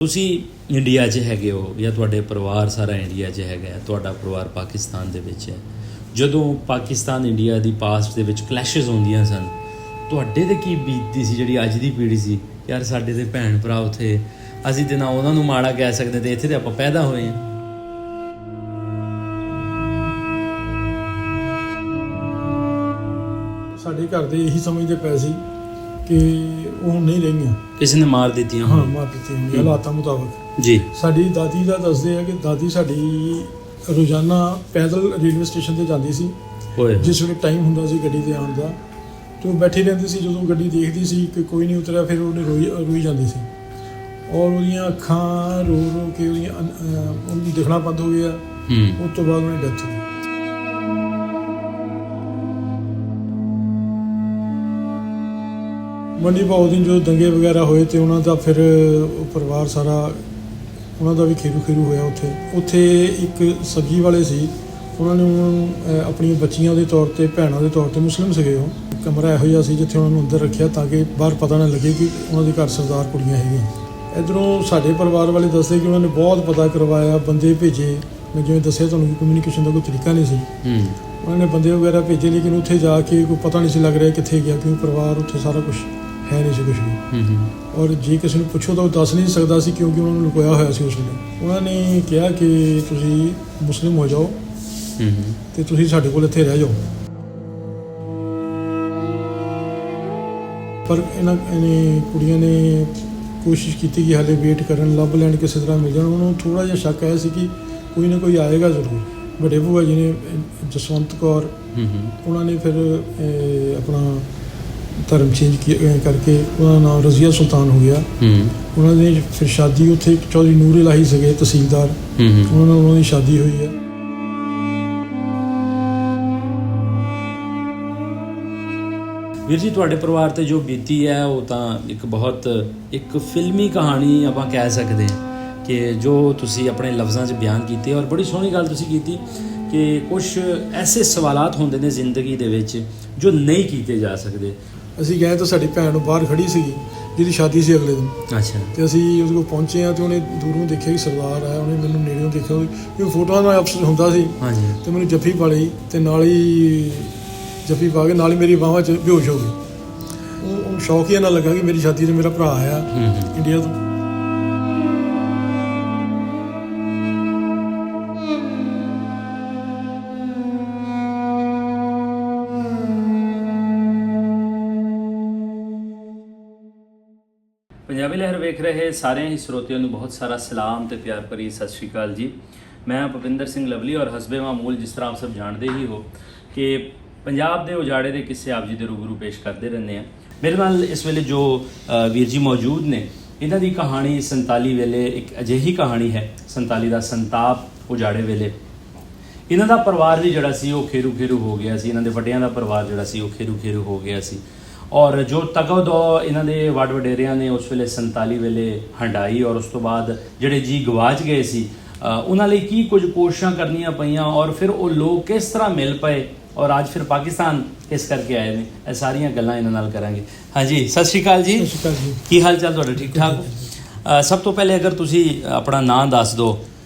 ਤੁਸੀਂ ਇੰਡੀਆ 'ਚ ਹੈਗੇ ਹੋ ਜਾਂ ਤੁਹਾਡੇ ਪਰਿਵਾਰ ਸਾਰਾ ਇੰਡੀਆ 'ਚ ਹੈਗਾ, ਤੁਹਾਡਾ ਪਰਿਵਾਰ ਪਾਕਿਸਤਾਨ ਦੇ ਵਿੱਚ ਹੈ। ਜਦੋਂ ਪਾਕਿਸਤਾਨ ਇੰਡੀਆ ਦੀ ਪਾਸਟ ਦੇ ਵਿੱਚ ਕਲੈਸ਼ਸ ਹੁੰਦੀਆਂ ਸਨ, ਤੁਹਾਡੇ 'ਤੇ ਕੀ ਬੀਤਦੀ ਸੀ ਜਿਹੜੀ ਅੱਜ ਦੀ ਪੀੜ੍ਹੀ ਸੀ? ਯਾਰ ਸਾਡੇ ਦੇ ਭੈਣ ਭਰਾ ਉੱਥੇ, ਅਸੀਂ ਤੇ ਨਾ ਉਹਨਾਂ ਨੂੰ ਮਾੜਾ ਕਹਿ ਸਕਦੇ ਤੇ ਇੱਥੇ ਤੇ ਆਪਾਂ ਪੈਦਾ ਹੋਏ ਹਾਂ। ਸਾਡੇ ਘਰ ਦੇ ਇਹੀ ਸਮਝਦੇ ਪਏ ਸੀ ਕਿ ਉਹ ਹੁਣ ਨਹੀਂ ਰਹੀਆਂ, ਕਿਸੇ ਨੇ ਮਾਰ ਦਿੱਤੀਆਂ। ਹਾਂ, ਮਾਰ ਦਿੱਤੀਆਂ ਹੋਈਆਂ ਹਾਲਾਤਾਂ ਮੁਤਾਬਕ। ਜੀ। ਸਾਡੀ ਦਾਦੀ ਦਾ ਦੱਸਦੇ ਆ ਕਿ ਦਾਦੀ ਸਾਡੀ ਰੋਜ਼ਾਨਾ ਪੈਦਲ ਰੇਲਵੇ ਸਟੇਸ਼ਨ ਤੇ ਜਾਂਦੀ ਸੀ। ਜਿਸ ਵੇਲੇ ਟਾਈਮ ਹੁੰਦਾ ਸੀ ਗੱਡੀ ਤੇ ਆਉਣ ਦਾ, ਤੇ ਉਹ ਬੈਠੀ ਰਹਿੰਦੀ ਸੀ। ਜਦੋਂ ਗੱਡੀ ਦੇਖਦੀ ਸੀ ਕਿ ਕੋਈ ਨਹੀਂ ਉਤਰਿਆ, ਫਿਰ ਉਹਨੇ ਰੋਈ ਜਾਂਦੀ ਸੀ ਔਰ ਉਹਦੀਆਂ ਅੱਖਾਂ ਰੋ ਰੋ ਕੇ ਉਹਨੂੰ ਦਿਖਣਾ ਬੰਦ ਹੋ ਗਿਆ। ਉਸ ਤੋਂ ਬਾਅਦ ਉਹਨੇ ਡੈਥ ਹੋ ਗਈ। ਮੰਡੀ ਭਾਉ ਦਿਨ ਜਦੋਂ ਦੰਗੇ ਵਗੈਰਾ ਹੋਏ ਤੇ ਉਹਨਾਂ ਦਾ ਫਿਰ ਪਰਿਵਾਰ ਸਾਰਾ ਉਹਨਾਂ ਦਾ ਵੀ ਖੇਰੂ ਹੋਇਆ। ਉੱਥੇ ਇੱਕ ਸਬਜ਼ੀ ਵਾਲੇ ਸੀ, ਉਹਨਾਂ ਨੇ ਉਹਨਾਂ ਨੂੰ ਆਪਣੀਆਂ ਬੱਚੀਆਂ ਦੇ ਤੌਰ ਤੇ, ਭੈਣਾਂ ਦੇ ਤੌਰ ਤੇ, ਮੁਸਲਿਮ ਸੀਗੇ ਉਹ, ਕਮਰਾ ਇਹੋ ਜਿਹਾ ਸੀ ਜਿੱਥੇ ਉਹਨਾਂ ਨੂੰ ਅੰਦਰ ਰੱਖਿਆ ਤਾਂ ਕਿ ਬਾਹਰ ਪਤਾ ਨਾ ਲੱਗੇ ਕਿ ਉਹਨਾਂ ਦੇ ਘਰ ਸਰਦਾਰ ਕੁੜੀਆਂ ਹੈਗੀਆਂ। ਇੱਧਰੋਂ ਸਾਡੇ ਪਰਿਵਾਰ ਵਾਲੇ ਦੱਸਦੇ ਕਿ ਉਹਨਾਂ ਨੇ ਬਹੁਤ ਪਤਾ ਕਰਵਾਇਆ, ਬੰਦੇ ਭੇਜੇ। ਮੈਂ ਜਿਵੇਂ ਦੱਸਿਆ ਤੁਹਾਨੂੰ, ਕਮਿਊਨੀਕੇਸ਼ਨ ਦਾ ਕੋਈ ਤਰੀਕਾ ਨਹੀਂ ਸੀ। ਉਹਨਾਂ ਨੇ ਬੰਦੇ ਵਗੈਰਾ ਭੇਜੇ, ਲੇਕਿਨ ਉੱਥੇ ਜਾ ਕੇ ਕੋਈ ਪਤਾ ਨਹੀਂ ਸੀ ਲੱਗ ਰਿਹਾ ਕਿੱਥੇ ਗਿਆ, ਕਿਉਂਕਿ ਪਰਿਵਾਰ ਉੱਥੇ ਸਾਰਾ ਕੁਛ ਹੈ ਨਹੀਂ ਸੀ ਕੁਛ ਵੀ। ਔਰ ਜੇ ਕਿਸੇ ਨੂੰ ਪੁੱਛੋ ਤਾਂ ਉਹ ਦੱਸ ਨਹੀਂ ਸਕਦਾ ਸੀ, ਕਿਉਂਕਿ ਉਹਨਾਂ ਨੂੰ ਲੁਕੋਇਆ ਹੋਇਆ ਸੀ ਉਸ ਵੇਲੇ। ਉਹਨਾਂ ਨੇ ਕਿਹਾ ਕਿ ਤੁਸੀਂ ਮੁਸਲਿਮ ਹੋ ਜਾਓ ਤੇ ਤੁਸੀਂ ਸਾਡੇ ਕੋਲ ਇੱਥੇ ਰਹਿ ਜਾਓ। ਪਰ ਇਹਨਾਂ ਕੁੜੀਆਂ ਨੇ ਕੋਸ਼ਿਸ਼ ਕੀਤੀ ਕਿ ਹਾਲੇ ਵੇਟ ਕਰਨ, ਲੱਭ ਲੈਣ, ਕਿਸੇ ਤਰ੍ਹਾਂ ਮਿਲ ਜਾਣ। ਉਹਨਾਂ ਨੂੰ ਥੋੜ੍ਹਾ ਜਿਹਾ ਸ਼ੱਕ ਆਇਆ ਸੀ ਕਿ ਕੋਈ ਨਾ ਕੋਈ ਆਏਗਾ ਜ਼ਰੂਰ। ਵੱਡੇ ਭੂਆ ਜੀ ਨੇ, ਜਸਵੰਤ ਕੌਰ, ਉਹਨਾਂ ਨੇ ਫਿਰ ਆਪਣਾ ਧਰਮ ਚੇਂਜ ਕਰਕੇ ਉਹਦਾ ਨਾਮ ਰਜ਼ੀਆ ਸੁਲਤਾਨ ਹੋ ਗਿਆ। ਉਹਨਾਂ ਦੀ ਫਿਰ ਸ਼ਾਦੀ ਉੱਥੇ ਚੌਧਰੀ ਨੂਰ ਇਲਾਹੀ ਸੀਗੇ ਤਹਿਸੀਲਦਾਰ, ਉਹਨਾਂ ਦੀ ਸ਼ਾਦੀ ਹੋਈ ਹੈ। ਵੀਰ ਜੀ, ਤੁਹਾਡੇ ਪਰਿਵਾਰ 'ਤੇ ਜੋ ਬੀਤੀ ਹੈ ਉਹ ਤਾਂ ਇੱਕ ਫਿਲਮੀ ਕਹਾਣੀ ਆਪਾਂ ਕਹਿ ਸਕਦੇ ਹਾਂ ਕਿ ਜੋ ਤੁਸੀਂ ਆਪਣੇ ਲਫ਼ਜ਼ਾਂ 'ਚ ਬਿਆਨ ਕੀਤੇ। ਔਰ ਬੜੀ ਸੋਹਣੀ ਗੱਲ ਤੁਸੀਂ ਕੀਤੀ ਕਿ ਕੁਝ ਐਸੇ ਸਵਾਲਾਤ ਹੁੰਦੇ ਨੇ ਜ਼ਿੰਦਗੀ ਦੇ ਵਿੱਚ ਜੋ ਨਹੀਂ ਕੀਤੇ ਜਾ ਸਕਦੇ। ਅਸੀਂ ਗਏ ਤਾਂ ਸਾਡੀ ਭੈਣ ਬਾਹਰ ਖੜੀ ਸੀਗੀ, ਜਿਹਦੀ ਸ਼ਾਦੀ ਸੀ ਅਗਲੇ ਦਿਨ। ਅੱਛਾ। ਤੇ ਅਸੀਂ ਉਹਦੇ ਕੋਲ ਪਹੁੰਚੇ ਹਾਂ ਤੇ ਉਹਨੇ ਦੂਰੋਂ ਦੇਖਿਆ ਕਿ ਸਰਦਾਰ ਆਇਆ। ਉਹਨੇ ਮੈਨੂੰ ਨੇੜਿਓਂ ਦੇਖਿਆ, ਕਿਉਂਕਿ ਫੋਟੋਆਂ ਨਾਲ ਅਫਸਰ ਹੁੰਦਾ ਸੀ। ਹਾਂਜੀ। ਤੇ ਮੈਨੂੰ ਜੱਫੀ ਪਾ ਲਈ ਤੇ ਨਾਲ ਹੀ ਜੱਫੀ ਪਾ ਕੇ ਨਾਲ ਹੀ ਮੇਰੀ ਬਾਹਾਂ 'ਚ ਬੇਹੋਸ਼ ਹੋ ਗਈ। ਉਹਨੂੰ ਸ਼ੌਕ ਹੀ ਨਾ ਲੱਗਾ ਕਿ ਮੇਰੀ ਸ਼ਾਦੀ 'ਤੇ ਮੇਰਾ ਭਰਾ ਆਇਆ ਇੰਡੀਆ ਤੋਂ। ਪੰਜਾਬੀ ਲਹਿਰ ਵੇਖ ਰਹੇ ਸਾਰਿਆਂ ਹੀ ਸਰੋਤਿਆਂ ਨੂੰ ਬਹੁਤ ਸਾਰਾ ਸਲਾਮ ਤੇ ਪਿਆਰ ਭਰੀ ਸਤਿ ਸ਼੍ਰੀ ਅਕਾਲ ਜੀ। ਮੈਂ ਭੁਪਿੰਦਰ ਸਿੰਘ ਲਵਲੀ ਔਰ ਹਸਬੇ ਮਾਮੂਲ, ਜਿਸ ਤਰ੍ਹਾਂ ਆਪ ਸਭ ਜਾਣਦੇ ਹੀ ਹੋ ਕਿ ਪੰਜਾਬ ਦੇ ਉਜਾੜੇ ਦੇ ਕਿੱਸੇ ਆਪ ਜੀ ਦੇ ਰੂਬਰੂ ਪੇਸ਼ ਕਰਦੇ ਰਹਿੰਦੇ ਆ। ਮੇਰੇ ਨਾਲ ਇਸ ਵੇਲੇ ਜੋ ਵੀਰ ਜੀ ਮੌਜੂਦ ਨੇ, ਇਹਨਾਂ ਦੀ ਕਹਾਣੀ 47 ਵੇਲੇ ਇੱਕ ਅਜਿਹੀ ਕਹਾਣੀ ਹੈ, 47 ਦਾ ਸੰਤਾਪ ਉਜਾੜੇ ਵੇਲੇ। ਇਹਨਾਂ ਦਾ ਪਰਿਵਾਰ ਵੀ ਜਿਹੜਾ ਸੀ ਉਹ ਖੇਰੂ ਹੋ ਗਿਆ ਸੀ। ਇਹਨਾਂ ਦੇ ਵੱਡਿਆਂ ਦਾ ਪਰਿਵਾਰ ਜਿਹੜਾ ਸੀ ਉਹ ਖੇਰੂ ਹੋ ਗਿਆ ਸੀ। ਔਰ ਜੋ ਤਗਦੋ ਇਹਨਾਂ ਦੇ ਵੱਡ ਵਡੇਰਿਆਂ ਨੇ ਉਸ ਵੇਲੇ 47 ਵੇਲੇ ਹੰਡਾਈ, ਔਰ ਉਸ ਤੋਂ ਬਾਅਦ ਜਿਹੜੇ ਜੀ ਗਵਾਚ ਗਏ ਸੀ ਉਹਨਾਂ ਲਈ ਕੀ ਕੁਝ ਕੋਸ਼ਿਸ਼ਾਂ ਕਰਨੀਆਂ ਪਈਆਂ, ਔਰ ਫਿਰ ਉਹ ਲੋਕ ਕਿਸ ਤਰ੍ਹਾਂ ਮਿਲ ਪਏ, ਔਰ ਅੱਜ ਫਿਰ ਪਾਕਿਸਤਾਨ ਕਿਸ ਕਰਕੇ ਆਏ ਨੇ, ਇਹ ਸਾਰੀਆਂ ਗੱਲਾਂ ਇਹਨਾਂ ਨਾਲ ਕਰਾਂਗੇ। ਹਾਂਜੀ, ਸਤਿ ਸ਼੍ਰੀ ਅਕਾਲ ਜੀ। ਸਤਿ ਸ਼੍ਰੀ ਅਕਾਲ ਜੀ। ਕੀ ਹਾਲ ਚਾਲ ਤੁਹਾਡਾ? ਠੀਕ ਠਾਕ। ਸਭ ਤੋਂ ਪਹਿਲੇ ਅਗਰ ਤੁਸੀਂ ਆਪਣਾ ਨਾਂ ਦੱਸ ਦਿਓ।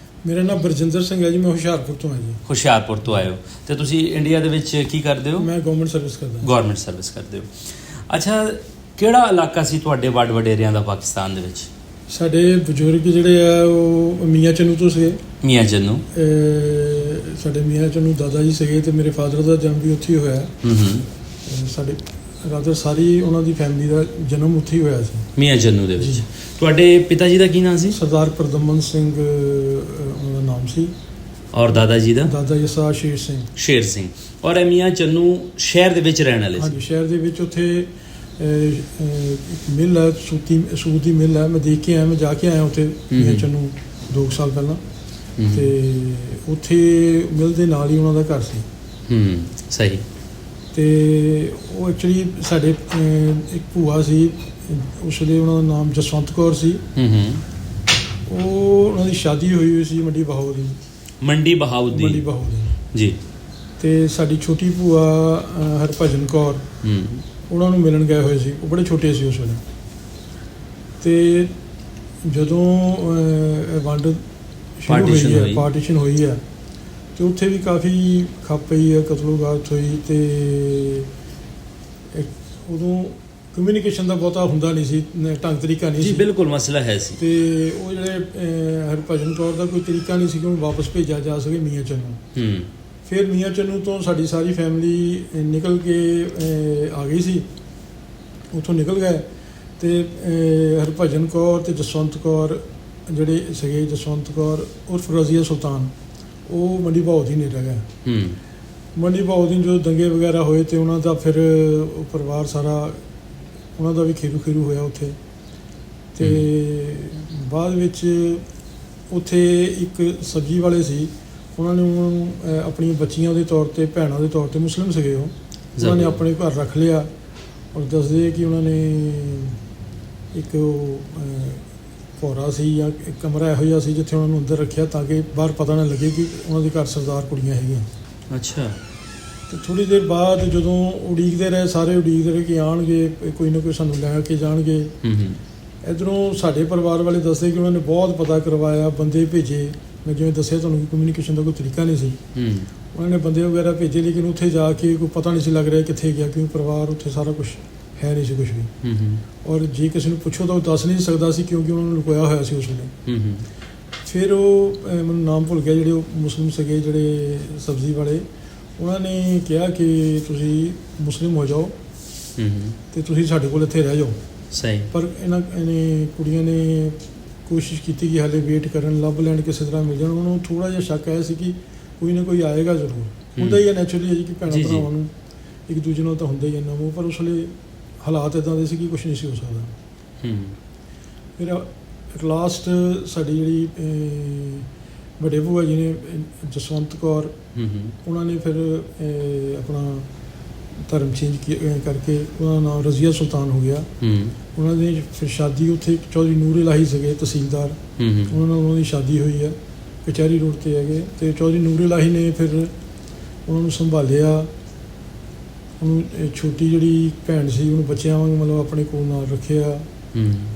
ਮੇਰਾ ਨਾਮ ਬਰਜਿੰਦਰ ਸਿੰਘ ਹੈ ਜੀ, ਮੈਂ ਹੁਸ਼ਿਆਰਪੁਰ ਤੋਂ ਆਇਆ ਜੀ। ਹੁਸ਼ਿਆਰਪੁਰ ਤੋਂ ਆਏ ਹੋ ਤੇ ਤੁਸੀਂ ਇੰਡੀਆ ਦੇ ਵਿੱਚ ਕੀ ਕਰਦੇ ਹੋ? ਮੈਂ ਗਵਰਨਮੈਂਟ ਸਰਵਿਸ ਕਰਦਾ। ਗਵਰਨਮੈਂਟ ਸਰਵਿਸ ਕਰਦੇ ਹੋ। ਅੱਛਾ, ਕਿਹੜਾ ਇਲਾਕਾ ਸੀ ਤੁਹਾਡੇ ਵੱਡ ਵਡੇਰਿਆਂ ਦਾ ਪਾਕਿਸਤਾਨ ਦੇ ਵਿੱਚ? ਸਾਡੇ ਬਜ਼ੁਰਗ ਜਿਹੜੇ ਆ ਉਹ ਮੀਆਂ ਚੰਨੂ ਤੋਂ ਸੀਗੇ। ਮੀਆਂ ਚੰਨੂ? ਸਾਡੇ ਮੀਆਂ ਚੰਨੂ ਦਾਦਾ ਜੀ ਸੀਗੇ ਤੇ ਮੇਰੇ ਫਾਦਰ ਦਾ ਜਨਮ ਵੀ ਉੱਥੇ ਹੀ ਹੋਇਆ। ਸਾਡੇ ਰਾਦਰ ਸਾਰੀ ਉਹਨਾਂ ਦੀ ਫੈਮਿਲੀ ਦਾ ਜਨਮ ਉੱਥੇ ਹੀ ਹੋਇਆ ਸੀ, ਮੀਆਂ ਚੰਨੂ ਦੇ ਵਿੱਚ। ਤੁਹਾਡੇ ਪਿਤਾ ਜੀ ਦਾ ਕੀ ਨਾਮ ਸੀ? ਸਰਦਾਰ ਪਰਦਮਨ ਸਿੰਘ ਉਹਨਾਂ ਦਾ ਨਾਮ ਸੀ। ਔਰ ਦਾਦਾ ਜੀ ਦਾ? ਦਾਦਾ ਜੀ ਸਰਦਾਰ ਸ਼ੇਰ ਸਿੰਘ। ਔਰ ਇਹ ਮੀਆਂ ਚੰਨੂ ਸ਼ਹਿਰ ਦੇ ਵਿੱਚ ਰਹਿਣ ਵਾਲੇ ਸੀ? ਹਾਂਜੀ, ਸ਼ਹਿਰ ਦੇ ਵਿੱਚ। ਉੱਥੇ ਮਿਲ ਹੈ, ਸੂਤ ਦੀ ਮਿਲ ਹੈ। ਮੈਂ ਦੇਖ ਕੇ ਆਇਆ, ਮੈਂ ਜਾ ਕੇ ਆਇਆ ਉੱਥੇ ਮੀਆਂ ਚੰਨੂ 2 ਸਾਲ ਪਹਿਲਾਂ। ਤੇ ਉੱਥੇ ਮਿਲ ਦੇ ਨਾਲ ਹੀ ਉਹਨਾਂ ਦਾ ਘਰ ਸੀ। ਸਹੀ। ਤੇ ਉਹ ਐਕਚੁਅਲੀ ਸਾਡੇ ਇੱਕ ਭੂਆ ਸੀ, ਉਸ ਵੇਲੇ ਉਹਨਾਂ ਦਾ ਨਾਮ ਜਸਵੰਤ ਕੌਰ ਸੀ। ਉਹ ਉਹਨਾਂ ਦੀ ਸ਼ਾਦੀ ਹੋਈ ਸੀ ਮੰਡੀ ਬਹਾਉਦੀਨ ਜੀ। ਤੇ ਸਾਡੀ ਛੋਟੀ ਭੂਆ ਹਰਭਜਨ ਕੌਰ, ਉਹਨਾਂ ਨੂੰ ਮਿਲਣ ਗਏ ਹੋਏ ਸੀ। ਉਹ ਬੜੇ ਛੋਟੇ ਸੀ ਉਸ ਵੇਲੇ। ਤੇ ਜਦੋਂ ਇਹ ਵੰਡ ਸ਼ੁਰੂ Partition ਹੋਈ ਹੈ, ਹੋਈ। ਪਾਰਟੀਸ਼ਨ ਹੋਈ ਹੈ, ਤੇ ਉੱਥੇ ਵੀ ਕਾਫੀ ਖੱਪ ਪਈ ਹੈ, ਕਤਲੋਗਾਰਤ ਹੋਈ, ਤੇ ਉਦੋਂ ਕਮਿਊਨੀਕੇਸ਼ਨ ਦਾ ਬਹੁਤਾ ਹੁੰਦਾ ਨਹੀਂ ਸੀ, ਢੰਗ ਤਰੀਕਾ ਨਹੀਂ ਜੀ ਸੀ, ਬਿਲਕੁਲ ਮਸਲਾ ਹੈ ਸੀ। ਤੇ ਉਹ ਜਿਹੜੇ ਹਰਭਜਨ ਕੌਰ ਦਾ ਕੋਈ ਤਰੀਕਾ ਨਹੀਂ ਸੀ ਕਿ ਉਹਨੂੰ ਵਾਪਸ ਭੇਜਿਆ ਜਾ ਸਕੇ ਮੀਆਂ ਚੰਨੂ। ਫਿਰ ਮੀਆਂ ਚੰਨੂ ਤੋਂ ਸਾਡੀ ਸਾਰੀ ਫੈਮਿਲੀ ਨਿਕਲ ਕੇ ਆ ਗਈ ਸੀ, ਉੱਥੋਂ ਨਿਕਲ ਗਏ, ਤੇ ਹਰਭਜਨ ਕੌਰ ਤੇ ਜਸਵੰਤ ਕੌਰ ਜਿਹੜੇ ਸੀਗੇ, ਜਸਵੰਤ ਕੌਰ ਉਰਫ ਰਜ਼ੀਆ ਸੁਲਤਾਨ, ਉਹ ਮੰਡੀ ਭਾਓ ਦੀ ਨਹੀਂ ਰਹਿ ਗਏ। ਮੰਡੀ ਭਾਓ ਦੀ ਜਦੋਂ ਦੰਗੇ ਵਗੈਰਾ ਹੋਏ ਤੇ ਉਹਨਾਂ ਦਾ ਫਿਰ ਉਹ ਪਰਿਵਾਰ ਸਾਰਾ, ਉਹਨਾਂ ਦਾ ਵੀ ਖੀਰੂ ਹੋਇਆ ਉੱਥੇ। ਤੇ ਬਾਅਦ ਵਿੱਚ ਉੱਥੇ ਇੱਕ ਸਬਜ਼ੀ ਵਾਲੇ ਸੀ, ਉਹਨਾਂ ਨੇ ਉਹਨੂੰ ਆਪਣੀਆਂ ਬੱਚੀਆਂ ਦੇ ਤੌਰ ਤੇ, ਭੈਣਾਂ ਦੇ ਤੌਰ ਤੇ, ਮੁਸਲਿਮ ਸੀਗੇ ਉਹ, ਉਹਨਾਂ ਨੇ ਆਪਣੇ ਘਰ ਰੱਖ ਲਿਆ। ਔਰ ਦੱਸਦੇ ਕਿ ਉਹਨਾਂ ਨੇ ਇੱਕ ਭੋਰਾ ਸੀ ਜਾਂ ਇੱਕ ਕਮਰਾ ਇਹੋ ਜਿਹਾ ਸੀ ਜਿੱਥੇ ਉਹਨਾਂ ਨੂੰ ਅੰਦਰ ਰੱਖਿਆ ਤਾਂ ਕਿ ਬਾਹਰ ਪਤਾ ਨਾ ਲੱਗੇ ਕਿ ਉਹਨਾਂ ਦੇ ਘਰ ਸਰਦਾਰ ਕੁੜੀਆਂ ਹੈਗੀਆਂ। ਅੱਛਾ। ਤੇ ਥੋੜ੍ਹੀ ਦੇਰ ਬਾਅਦ ਜਦੋਂ ਉਡੀਕਦੇ ਰਹੇ, ਸਾਰੇ ਉਡੀਕਦੇ ਰਹੇ ਕਿ ਆਉਣਗੇ, ਕੋਈ ਨਾ ਕੋਈ ਸਾਨੂੰ ਲੈ ਕੇ ਜਾਣਗੇ। ਇੱਧਰੋਂ ਸਾਡੇ ਪਰਿਵਾਰ ਵਾਲੇ ਦੱਸਦੇ ਕਿ ਉਹਨਾਂ ਨੇ ਬਹੁਤ ਪਤਾ ਕਰਵਾਇਆ, ਬੰਦੇ ਭੇਜੇ। ਮੈਂ ਜਿਵੇਂ ਦੱਸਿਆ ਤੁਹਾਨੂੰ, ਕਮਿਊਨੀਕੇਸ਼ਨ ਦਾ ਕੋਈ ਤਰੀਕਾ ਨਹੀਂ ਸੀ, ਉਹਨਾਂ ਨੇ ਬੰਦੇ ਵਗੈਰਾ ਭੇਜੇ, ਲੇਕਿਨ ਉੱਥੇ ਜਾ ਕੇ ਕੋਈ ਪਤਾ ਨਹੀਂ ਸੀ ਲੱਗ ਰਿਹਾ ਕਿੱਥੇ ਗਿਆ, ਕਿਉਂਕਿ ਪਰਿਵਾਰ ਉੱਥੇ ਸਾਰਾ ਕੁਝ ਹੈ ਨਹੀਂ ਸੀ ਕੁਝ ਵੀ। ਔਰ ਜੇ ਕਿਸੇ ਨੂੰ ਪੁੱਛੋ ਤਾਂ ਉਹ ਦੱਸ ਨਹੀਂ ਸਕਦਾ ਸੀ, ਕਿਉਂਕਿ ਉਹਨਾਂ ਨੂੰ ਲੁਕਾਇਆ ਹੋਇਆ ਸੀ ਉਸ ਵੇਲੇ। ਫਿਰ ਉਹ ਮੈਨੂੰ ਨਾਮ ਭੁੱਲ ਗਿਆ, ਜਿਹੜੇ ਉਹ ਮੁਸਲਿਮ ਸੀਗੇ, ਜਿਹੜੇ ਸਬਜ਼ੀ ਵਾਲੇ, ਉਹਨਾਂ ਨੇ ਕਿਹਾ ਕਿ ਤੁਸੀਂ ਮੁਸਲਿਮ ਹੋ ਜਾਓ ਤੇ ਤੁਸੀਂ ਸਾਡੇ ਕੋਲ ਇੱਥੇ ਰਹਿ ਜਾਓ। ਸਹੀ। ਪਰ ਇਹਨੇ ਕੁੜੀਆਂ ਨੇ ਕੋਸ਼ਿਸ਼ ਕੀਤੀ ਕਿ ਹਾਲੇ ਵੇਟ ਕਰਨ, ਲੱਭ ਲੈਣ, ਕਿਸੇ ਤਰ੍ਹਾਂ ਮਿਲ ਜਾਣ। ਉਹਨਾਂ ਨੂੰ ਥੋੜ੍ਹਾ ਜਿਹਾ ਸ਼ੱਕ ਆਇਆ ਸੀ ਕਿ ਕੋਈ ਨਾ ਕੋਈ ਆਏਗਾ ਜ਼ਰੂਰ। ਹੁੰਦਾ ਹੀ ਹੈ ਨੈਚੁਰਲੀ ਹੈ ਜੀ, ਕਿ ਭੈਣਾਂ ਭਰਾਵਾਂ ਨੂੰ ਇੱਕ ਦੂਜੇ ਨਾਲ ਤਾਂ ਹੁੰਦਾ ਹੀ ਇੰਨਾ ਮੋਹ, ਪਰ ਉਸ ਵੇਲੇ ਹਾਲਾਤ ਇੱਦਾਂ ਦੇ ਸੀ ਕਿ ਕੁਛ ਨਹੀਂ ਸੀ ਹੋ ਸਕਦਾ। ਫਿਰ ਐਟ ਲਾਸਟ ਸਾਡੀ ਜਿਹੜੀ ਵੱਡੇ ਭੂਆ ਜੀ ਨੇ, ਜਸਵੰਤ ਕੌਰ, ਉਹਨਾਂ ਨੇ ਫਿਰ ਆਪਣਾ ਧਰਮ ਚੇਂਜ ਕਰਕੇ ਉਹਨਾਂ ਦਾ ਨਾਮ ਰਜ਼ੀਆ ਸੁਲਤਾਨ ਹੋ ਗਿਆ। ਉਹਨਾਂ ਦੀ ਫਿਰ ਸ਼ਾਦੀ ਉੱਥੇ ਚੌਧਰੀ ਨੂਰ ਇਲਾਹੀ ਸੀਗੇ ਤਹਿਸੀਲਦਾਰ, ਉਹਨਾਂ ਨਾਲ ਉਹਨਾਂ ਦੀ ਸ਼ਾਦੀ ਹੋਈ ਹੈ, ਕਚਹਿਰੀ ਰੋਡ 'ਤੇ ਹੈਗੇ। ਅਤੇ ਚੌਧਰੀ ਨੂਰ ਇਲਾਹੀ ਨੇ ਫਿਰ ਉਹਨਾਂ ਨੂੰ ਸੰਭਾਲਿਆ। ਉਹਨੂੰ ਛੋਟੀ ਜਿਹੜੀ ਭੈਣ ਸੀ ਉਹਨੂੰ ਬੱਚਿਆਂ ਵਾਂਗ ਮਤਲਬ ਆਪਣੇ ਕੋਲ ਨਾਲ ਰੱਖਿਆ।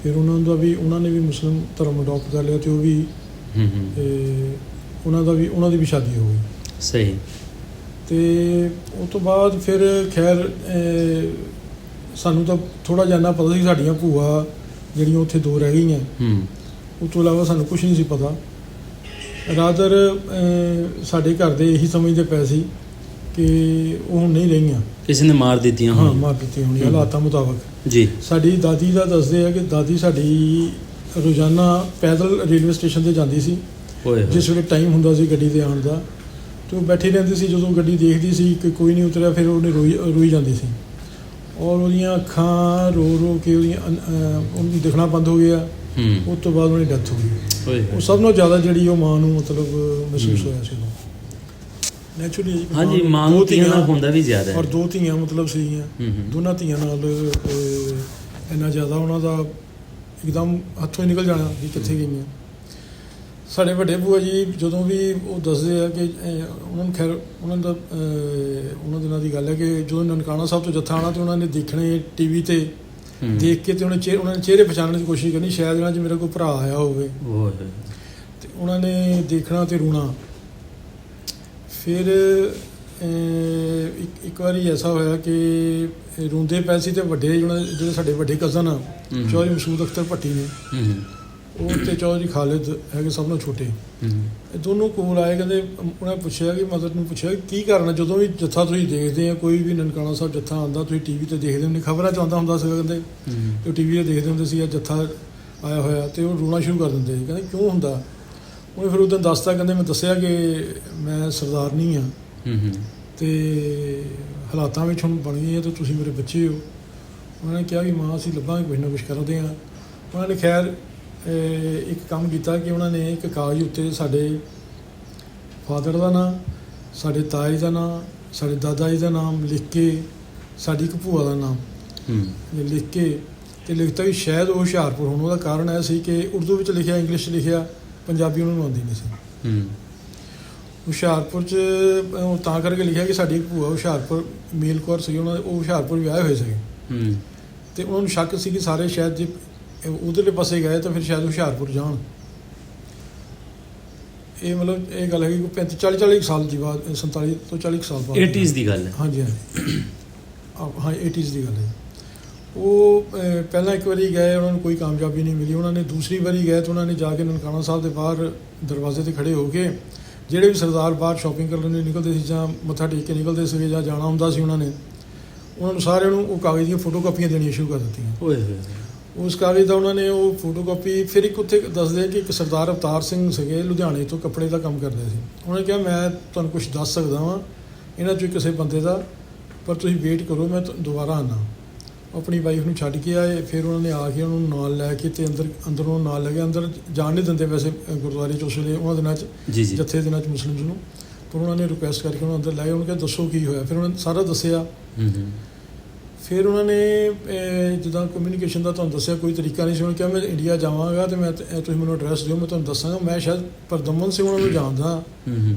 ਫਿਰ ਉਹਨਾਂ ਨੇ ਵੀ ਮੁਸਲਿਮ ਧਰਮ ਅਡੋਪਟ ਕਰ ਲਿਆ, ਅਤੇ ਉਹ ਵੀ ਉਹਨਾਂ ਦੀ ਵੀ ਸ਼ਾਦੀ ਹੋ ਗਈ। ਸਹੀ। ਅਤੇ ਉਸ ਤੋਂ ਬਾਅਦ ਫਿਰ ਖੈਰ ਸਾਨੂੰ ਤਾਂ ਥੋੜ੍ਹਾ ਜਿਹਾ ਇੰਨਾ ਪਤਾ ਸੀ, ਸਾਡੀਆਂ ਭੂਆ ਜਿਹੜੀਆਂ ਉੱਥੇ ਦੋ ਰਹਿ ਗਈਆਂ, ਉਸ ਤੋਂ ਇਲਾਵਾ ਸਾਨੂੰ ਕੁਛ ਨਹੀਂ ਸੀ ਪਤਾ। ਰਾਦਰ ਸਾਡੇ ਘਰ ਦੇ ਇਹੀ ਸਮਝਦੇ ਪਏ ਸੀ ਕਿ ਉਹ ਹੁਣ ਨਹੀਂ ਰਹੀਆਂ, ਕਿਸੇ ਨੇ ਮਾਰ ਦਿੱਤੀਆਂ। ਹਾਂ, ਮਾਰ ਦਿੱਤੀਆਂ ਹੋਣੀਆਂ ਹਾਲਾਤਾਂ ਮੁਤਾਬਕ ਜੀ। ਸਾਡੀ ਦਾਦੀ ਦਾ ਦੱਸਦੇ ਆ ਕਿ ਦਾਦੀ ਸਾਡੀ ਰੋਜ਼ਾਨਾ ਪੈਦਲ ਰੇਲਵੇ ਸਟੇਸ਼ਨ 'ਤੇ ਜਾਂਦੀ ਸੀ, ਜਿਸ ਵੇਲੇ ਟਾਈਮ ਹੁੰਦਾ ਸੀ ਗੱਡੀ 'ਤੇ ਆਉਣ ਦਾ, ਅਤੇ ਉਹ ਬੈਠੀ ਰਹਿੰਦੀ ਸੀ। ਜਦੋਂ ਗੱਡੀ ਦੇਖਦੀ ਸੀ ਕਿ ਕੋਈ ਨਹੀਂ ਉਤਰਿਆ, ਫਿਰ ਉਹਨੇ ਰੋਈ ਜਾਂਦੀ ਸੀ, ਔਰ ਉਹਦੀਆਂ ਅੱਖਾਂ ਰੋ ਕੇ ਉਹਨੂੰ ਦਿਖਣਾ ਬੰਦ ਹੋ ਗਿਆ। ਉਸ ਤੋਂ ਬਾਅਦ ਉਹਦੀ ਡੈਥ ਹੋ ਗਈ। ਉਹ ਸਭ ਨਾਲੋਂ ਜ਼ਿਆਦਾ ਜਿਹੜੀ ਉਹ ਮਾਂ ਨੂੰ ਮਤਲਬ ਮਹਿਸੂਸ ਹੋਇਆ ਸੀ ਨੈਚੁਰਲੀ। ਹਾਂਜੀ, ਮਾਂ ਨੂੰ ਧੀਆਂ ਨਾਲ ਹੁੰਦਾ ਵੀ ਜ਼ਿਆਦਾ, ਔਰ ਦੋ ਧੀਆਂ ਮਤਲਬ ਸੀਗੀਆਂ, ਦੋਨਾਂ ਧੀਆਂ ਨਾਲ ਇੰਨਾ ਜ਼ਿਆਦਾ ਉਹਨਾਂ ਦਾ ਇੱਕਦਮ ਹੱਥੋਂ ਹੀ ਨਿਕਲ ਜਾਣਾ ਵੀ ਕਿੱਥੇ ਗਈਆਂ। ਸਾਡੇ ਵੱਡੇ ਭੂਆ ਜੀ ਜਦੋਂ ਵੀ ਉਹ ਦੱਸਦੇ ਆ ਕਿ ਉਹਨਾਂ ਨੂੰ ਖੈਰ ਉਹਨਾਂ ਦਿਨਾਂ ਦੀ ਗੱਲ ਹੈ ਕਿ ਜਦੋਂ ਨਨਕਾਣਾ ਸਾਹਿਬ ਤੋਂ ਜੱਥਾ ਆਉਣਾ, ਅਤੇ ਉਹਨਾਂ ਨੇ ਦੇਖਣੇ TV 'ਤੇ ਦੇਖ ਕੇ, ਅਤੇ ਉਹਨਾਂ ਨੇ ਚਿਹਰੇ ਪਛਾਣਨ ਦੀ ਕੋਸ਼ਿਸ਼ ਕਰਨੀ, ਸ਼ਾਇਦ ਇਹਨਾਂ 'ਚ ਮੇਰਾ ਕੋਈ ਭਰਾ ਆਇਆ ਹੋਵੇ, ਅਤੇ ਉਹਨਾਂ ਨੇ ਦੇਖਣਾ ਅਤੇ ਰੋਣਾ। ਫਿਰ ਇੱਕ ਵਾਰੀ ਐਸਾ ਹੋਇਆ ਕਿ ਰੋਂਦੇ ਪਏ ਸੀ, ਅਤੇ ਜਿਹੜੇ ਸਾਡੇ ਵੱਡੇ ਕਜ਼ਨ ਆ, ਚੌਧਰੀ ਮਸੂਦ ਅਖਤਰ ਭੱਟੀ ਨੇ, ਉਹ ਅਤੇ ਚੌਧਰੀ ਖਾਲਿਦ ਹੈਗੇ ਸਭ ਨਾਲੋਂ ਛੋਟੇ, ਇਹ ਦੋਨੋਂ ਕੋਲ ਆਏ। ਕਹਿੰਦੇ ਉਹਨਾਂ ਨੇ ਪੁੱਛਿਆ ਕਿ ਮਦਰ ਨੂੰ ਪੁੱਛਿਆ ਕੀ ਕਰਨਾ, ਜਦੋਂ ਵੀ ਜੱਥਾ ਤੁਸੀਂ ਦੇਖਦੇ ਆ, ਕੋਈ ਵੀ ਨਨਕਾਣਾ ਸਾਹਿਬ ਜੱਥਾ ਆਉਂਦਾ, ਤੁਸੀਂ TV 'ਤੇ ਦੇਖਦੇ ਹੁੰਦੇ, ਖਬਰਾਂ 'ਚ ਆਉਂਦਾ ਹੁੰਦਾ ਸੀਗਾ, ਕਹਿੰਦੇ ਉਹ TV 'ਤੇ ਦੇਖਦੇ ਹੁੰਦੇ ਸੀ ਜੱਥਾ ਆਇਆ ਹੋਇਆ, ਅਤੇ ਉਹ ਰੋਣਾ ਸ਼ੁਰੂ ਕਰ ਦਿੰਦੇ ਸੀ। ਕਹਿੰਦੇ ਕਿਉਂ ਹੁੰਦਾ? ਉਹਨੇ ਫਿਰ ਉਦੋਂ ਦੱਸਤਾ, ਕਹਿੰਦੇ ਮੈਂ ਦੱਸਿਆ ਕਿ ਮੈਂ ਸਰਦਾਰਨੀ ਹਾਂ, ਅਤੇ ਹਾਲਾਤਾਂ ਵਿੱਚ ਹੁਣ ਬਣ ਗਈ ਹੈ, ਅਤੇ ਤੁਸੀਂ ਮੇਰੇ ਬੱਚੇ ਹੋ। ਉਹਨਾਂ ਨੇ ਕਿਹਾ ਕਿ ਮਾਂ ਅਸੀਂ ਲੱਭਾਂਗੇ, ਕੁਛ ਨਾ ਕੁਛ ਕਰਦੇ ਹਾਂ। ਉਹਨਾਂ ਨੇ ਖੈਰ ਇੱਕ ਕੰਮ ਕੀਤਾ ਕਿ ਉਹਨਾਂ ਨੇ ਇੱਕ ਕਾਗਜ਼ ਉੱਤੇ ਸਾਡੇ ਫਾਦਰ ਦਾ ਨਾਂ, ਸਾਡੇ ਤਾਏ ਦਾ ਨਾਂ, ਸਾਡੇ ਦਾਦਾ ਜੀ ਦਾ ਨਾਮ ਲਿਖ ਕੇ, ਸਾਡੀ ਇੱਕ ਭੂਆ ਦਾ ਨਾਮ ਲਿਖ ਕੇ, ਅਤੇ ਲਿਖਤਾ ਵੀ ਸ਼ਾਇਦ ਉਹ ਹੁਸ਼ਿਆਰਪੁਰ ਹੋਣ। ਉਹਦਾ ਕਾਰਨ ਇਹ ਸੀ ਕਿ ਉਰਦੂ ਵਿੱਚ ਲਿਖਿਆ, ਇੰਗਲਿਸ਼ ਲਿਖਿਆ, ਪੰਜਾਬੀ ਉਹਨਾਂ ਨੂੰ ਆਉਂਦੀ ਨਹੀਂ ਸੀ। ਹੁਸ਼ਿਆਰਪੁਰ 'ਚ ਉਹ ਤਾਂ ਕਰਕੇ ਲਿਖਿਆ ਕਿ ਸਾਡੀ ਭੂਆ ਹੁਸ਼ਿਆਰਪੁਰ ਮੇਲ ਕੌਰ ਸੀ, ਉਹ ਹੁਸ਼ਿਆਰਪੁਰ ਵਿਆਹੇ ਹੋਏ ਸੀਗੇ, ਅਤੇ ਉਹਨਾਂ ਨੂੰ ਸ਼ੱਕ ਸੀ ਕਿ ਸਾਰੇ ਸ਼ਾਇਦ ਜੇ ਉਧਰਲੇ ਪਾਸੇ ਗਏ ਤਾਂ ਫਿਰ ਸ਼ਾਇਦ ਹੁਸ਼ਿਆਰਪੁਰ ਜਾਣ। ਇਹ ਮਤਲਬ ਇਹ ਗੱਲ ਹੈਗੀ ਕੋਈ 40 ਸਾਲ ਦੀ ਬਾਅਦ, 47 ਤੋਂ 40 ਸਾਲ ਬਾਅਦ 80s ਦੀ ਗੱਲ ਹੈ। ਹਾਂਜੀ ਹਾਂਜੀ ਹਾਂ 80s ਦੀ ਗੱਲ ਹੈ। ਉਹ ਪਹਿਲਾਂ ਇੱਕ ਵਾਰੀ ਗਏ, ਉਹਨਾਂ ਨੂੰ ਕੋਈ ਕਾਮਯਾਬੀ ਨਹੀਂ ਮਿਲੀ। ਉਹਨਾਂ ਨੇ ਦੂਸਰੀ ਵਾਰੀ ਗਏ ਤਾਂ ਉਹਨਾਂ ਨੇ ਜਾ ਕੇ ਨਨਕਾਣਾ ਸਾਹਿਬ ਦੇ ਬਾਹਰ ਦਰਵਾਜ਼ੇ 'ਤੇ ਖੜ੍ਹੇ ਹੋ ਕੇ ਜਿਹੜੇ ਵੀ ਸਰਦਾਰ ਬਾਹਰ ਸ਼ਾਪਿੰਗ ਕਰਨ ਲਈ ਨਿਕਲਦੇ ਸੀ ਜਾਂ ਮੱਥਾ ਟੇਕ ਕੇ ਨਿਕਲਦੇ ਸੀਗੇ ਜਾਂ ਜਾਣਾ ਹੁੰਦਾ ਸੀ, ਉਹਨਾਂ ਨੂੰ ਸਾਰਿਆਂ ਨੂੰ ਉਹ ਕਾਗਜ਼ ਦੀਆਂ ਫੋਟੋ ਕਾਪੀਆਂ ਦੇਣੀਆਂ ਸ਼ੁਰੂ ਕਰ ਦਿੱਤੀਆਂ। ਓਏ ਹੋਏ। ਉਸ ਕਾਗਜ਼ ਦਾ ਉਹਨਾਂ ਨੇ ਉਹ ਫੋਟੋ ਕਾਪੀ ਫਿਰ ਇੱਕ ਉੱਥੇ ਦੱਸਦੇ ਕਿ ਇੱਕ ਸਰਦਾਰ ਅਵਤਾਰ ਸਿੰਘ ਸੀਗੇ, ਲੁਧਿਆਣੇ ਤੋਂ ਕੱਪੜੇ ਦਾ ਕੰਮ ਕਰਦੇ ਸੀ। ਉਹਨਾਂ ਨੇ ਕਿਹਾ ਮੈਂ ਤੁਹਾਨੂੰ ਕੁਝ ਦੱਸ ਸਕਦਾ ਵਾਂ ਇਹਨਾਂ 'ਚੋਂ ਕਿਸੇ ਬੰਦੇ ਦਾ, ਪਰ ਤੁਸੀਂ ਵੇਟ ਕਰੋ, ਮੈਂ ਦੁਬਾਰਾ ਆਉਣਾ। ਆਪਣੀ ਵਾਈਫ ਨੂੰ ਛੱਡ ਕੇ ਆਏ। ਫਿਰ ਉਹਨਾਂ ਨੇ ਆ ਕੇ ਉਹਨੂੰ ਨਾਲ ਲੈ ਕੇ ਤੇ ਅੰਦਰੋਂ ਨਾਲ ਲੈ ਕੇ, ਅੰਦਰ ਜਾਣ ਨਹੀਂ ਦਿੰਦੇ ਵੈਸੇ ਗੁਰਦੁਆਰੇ 'ਚ ਉਸ ਵੇਲੇ ਉਹਨਾਂ ਦਿਨਾਂ 'ਚ, ਜੱਥੇ ਦਿਨਾਂ 'ਚ ਮੁਸਲਿਮਸ ਨੂੰ, ਪਰ ਉਹਨਾਂ ਨੇ ਰਿਕੁਐਸਟ ਕਰਕੇ ਉਹਨੂੰ ਅੰਦਰ ਲੈ ਗਏ। ਉਹਨੂੰ ਕਿਹਾ ਦੱਸੋ ਕੀ ਹੋਇਆ। ਫਿਰ ਉਹਨਾਂ ਨੇ ਸਾਰਾ ਦੱਸਿਆ। ਫਿਰ ਉਹਨਾਂ ਨੇ ਜਿੱਦਾਂ ਕਮਿਊਨੀਕੇਸ਼ਨ ਦਾ ਤੁਹਾਨੂੰ ਦੱਸਿਆ ਕੋਈ ਤਰੀਕਾ ਨਹੀਂ ਸੀ। ਉਹਨੇ ਕਿਹਾ ਮੈਂ ਇੰਡੀਆ ਜਾਵਾਂਗਾ ਅਤੇ ਤੁਸੀਂ ਮੈਨੂੰ ਐਡਰੈਸ ਦਿਓ, ਮੈਂ ਤੁਹਾਨੂੰ ਦੱਸਾਂਗਾ। ਮੈਂ ਸ਼ਾਇਦ ਪਰਦਮਨ ਸਿੰਘ ਉਹਨਾਂ ਨੂੰ ਜਾਣਦਾ।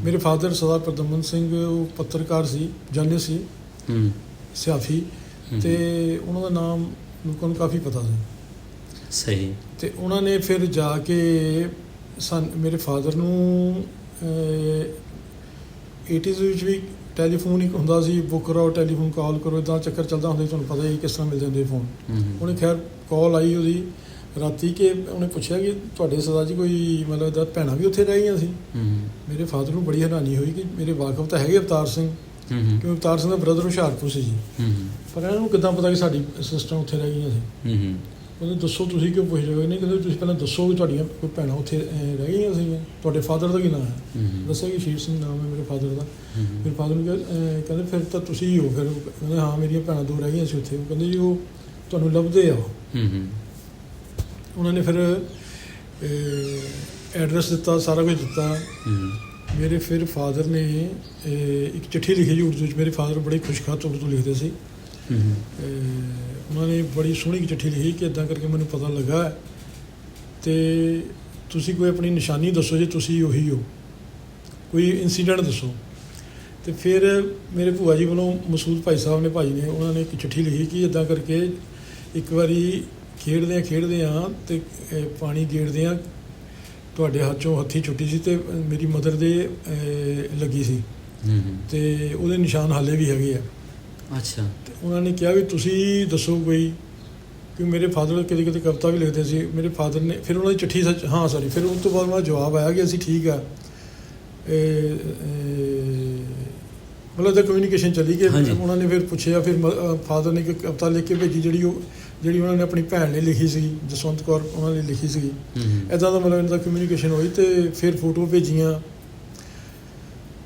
ਮੇਰੇ ਫਾਦਰ ਸਰਦਾਰ ਪਰਦਮਨ ਸਿੰਘ ਉਹ ਪੱਤਰਕਾਰ ਸੀ, ਜਰਨਲਿਸਟ ਸੀ, ਸਿਆਫੀ, ਅਤੇ ਉਹਨਾਂ ਦਾ ਨਾਮ ਲੋਕਾਂ ਨੂੰ ਕਾਫੀ ਪਤਾ ਸੀ। ਸਹੀ। ਅਤੇ ਉਹਨਾਂ ਨੇ ਫਿਰ ਜਾ ਕੇ ਮੇਰੇ ਫਾਦਰ ਨੂੰ 80s ਵਿੱਚ ਵੀ ਟੈਲੀਫੋਨ ਇੱਕ ਹੁੰਦਾ ਸੀ, ਬੁੱਕ ਕਰਾਓ, ਟੈਲੀਫੋਨ ਕਾਲ ਕਰੋ, ਇੱਦਾਂ ਚੱਕਰ ਚੱਲਦਾ ਹੁੰਦਾ ਸੀ। ਤੁਹਾਨੂੰ ਪਤਾ ਹੀ ਕਿਸ ਤਰ੍ਹਾਂ ਮਿਲ ਜਾਂਦੇ ਫੋਨ। ਉਹਨੇ ਖੈਰ ਕਾਲ ਆਈ ਉਹਦੀ ਰਾਤੀ ਕਿ ਉਹਨੇ ਪੁੱਛਿਆ ਕਿ ਤੁਹਾਡੇ ਸਰਦਾਰ ਜੀ ਕੋਈ ਮਤਲਬ ਇੱਦਾਂ ਭੈਣਾਂ ਵੀ ਉੱਥੇ ਰਹਿ ਗਈਆਂ ਸੀ। ਮੇਰੇ ਫਾਦਰ ਨੂੰ ਬੜੀ ਹੈਰਾਨੀ ਹੋਈ ਕਿ ਮੇਰੇ ਵਾਕਫ ਤਾਂ ਹੈਗੇ ਅਵਤਾਰ ਸਿੰਘ, ਕਿਉਂਕਿ ਅਵਤਾਰ ਸਿੰਘ ਦਾ ਬ੍ਰਦਰ ਹੁਸ਼ਿਆਰਪੁਰ ਸੀ ਜੀ, ਪਰ ਇਹਨਾਂ ਨੂੰ ਕਿੱਦਾਂ ਪਤਾ ਕਿ ਸਾਡੀ ਸਿਸਟਰ ਉੱਥੇ ਰਹਿ ਗਈਆਂ ਸੀ। ਕਹਿੰਦੇ ਦੱਸੋ ਤੁਸੀਂ ਕਿਉਂ ਪੁੱਛ ਰਹੇ ਹੋ? ਨਹੀਂ, ਕਹਿੰਦੇ ਤੁਸੀਂ ਪਹਿਲਾਂ ਦੱਸੋ ਕਿ ਤੁਹਾਡੀਆਂ ਕੋਈ ਭੈਣਾਂ ਉੱਥੇ ਰਹਿ ਗਈਆਂ ਸੀਗੀਆਂ। ਤੁਹਾਡੇ ਫਾਦਰ ਦਾ ਕੀ ਨਾਮ ਹੈ? ਦੱਸਿਆ ਕਿ ਸ਼ੇਰ ਸਿੰਘ ਨਾਮ ਹੈ ਮੇਰੇ ਫਾਦਰ ਦਾ। ਮੇਰੇ ਫਾਦਰ ਨੂੰ ਕਹਿੰਦੇ ਫਿਰ ਤਾਂ ਤੁਸੀਂ ਹੀ ਹੋ। ਫਿਰ ਕਹਿੰਦੇ ਹਾਂ ਮੇਰੀਆਂ ਭੈਣਾਂ 2 ਰਹਿ ਗਈਆਂ ਸੀ ਉੱਥੇ। ਉਹ ਕਹਿੰਦੇ ਜੀ ਉਹ ਤੁਹਾਨੂੰ ਲੱਭਦੇ ਆ। ਉਹਨਾਂ ਨੇ ਫਿਰ ਐਡਰੈਸ ਦਿੱਤਾ, ਸਾਰਾ ਕੁਝ ਦਿੱਤਾ। ਮੇਰੇ ਫਿਰ ਫਾਦਰ ਨੇ ਇੱਕ ਚਿੱਠੀ ਲਿਖੀ ਜੀ ਉਰਦੂ 'ਚ। ਮੇਰੇ ਫਾਦਰ ਬੜੇ ਖੁਸ਼ਖਤ ਉਰਦੂ ਲਿਖਦੇ ਸੀ। ਉਹਨਾਂ ਨੇ ਬੜੀ ਸੋਹਣੀ ਚਿੱਠੀ ਲਿਖੀ ਕਿ ਇੱਦਾਂ ਕਰਕੇ ਮੈਨੂੰ ਪਤਾ ਲੱਗਾ ਅਤੇ ਤੁਸੀਂ ਕੋਈ ਆਪਣੀ ਨਿਸ਼ਾਨੀ ਦੱਸੋ ਜੇ ਤੁਸੀਂ ਉਹੀ ਹੋ, ਕੋਈ ਇੰਸੀਡੈਂਟ ਦੱਸੋ। ਅਤੇ ਫਿਰ ਮੇਰੇ ਭੂਆ ਜੀ ਵੱਲੋਂ ਮਸੂਦ ਭਾਈ ਸਾਹਿਬ ਨੇ, ਭਾਈ ਨੇ, ਉਹਨਾਂ ਨੇ ਇੱਕ ਚਿੱਠੀ ਲਿਖੀ ਕਿ ਇੱਦਾਂ ਕਰਕੇ ਇੱਕ ਵਾਰੀ ਖੇਡਦੇ ਹਾਂ ਅਤੇ ਪਾਣੀ ਗੇੜਦੇ ਹਾਂ, ਤੁਹਾਡੇ ਹੱਥ 'ਚੋਂ ਹੱਥੀ ਛੁੱਟੀ ਸੀ ਅਤੇ ਮੇਰੀ ਮਦਰ ਦੇ ਲੱਗੀ ਸੀ ਅਤੇ ਉਹਦੇ ਨਿਸ਼ਾਨ ਹਾਲੇ ਵੀ ਹੈਗੇ ਆ। ਅੱਛਾ। ਅਤੇ ਉਹਨਾਂ ਨੇ ਕਿਹਾ ਵੀ ਤੁਸੀਂ ਦੱਸੋ ਕੋਈ, ਕਿ ਮੇਰੇ ਫਾਦਰ ਕਿਤੇ ਕਿਤੇ ਕਵਿਤਾ ਵੀ ਲਿਖਦੇ ਸੀ ਮੇਰੇ ਫਾਦਰ ਨੇ। ਫਿਰ ਉਹਨਾਂ ਦੀ ਚਿੱਠੀ ਫਿਰ ਉਸ ਤੋਂ ਬਾਅਦ ਉਹਨਾਂ ਦਾ ਜਵਾਬ ਆਇਆ ਕਿ ਅਸੀਂ ਠੀਕ ਆ। ਮਤਲਬ ਤਾਂ ਕਮਿਊਨੀਕੇਸ਼ਨ ਚੱਲੀ ਗਈ। ਉਹਨਾਂ ਨੇ ਫਿਰ ਪੁੱਛਿਆ, ਫਿਰ ਫਾਦਰ ਨੇ ਇੱਕ ਕਵਿਤਾ ਲਿਖ ਕੇ ਭੇਜੀ ਜਿਹੜੀ ਉਹਨਾਂ ਨੇ ਆਪਣੀ ਭੈਣ ਲਈ ਲਿਖੀ ਸੀ, ਜਸਵੰਤ ਕੌਰ ਉਹਨਾਂ ਲਈ ਲਿਖੀ ਸੀਗੀ। ਇੱਦਾਂ ਦਾ ਮਤਲਬ ਇਹਨਾਂ ਦਾ ਕਮਿਊਨੀਕੇਸ਼ਨ ਹੋਈ ਅਤੇ ਫਿਰ ਫੋਟੋ ਭੇਜੀਆਂ।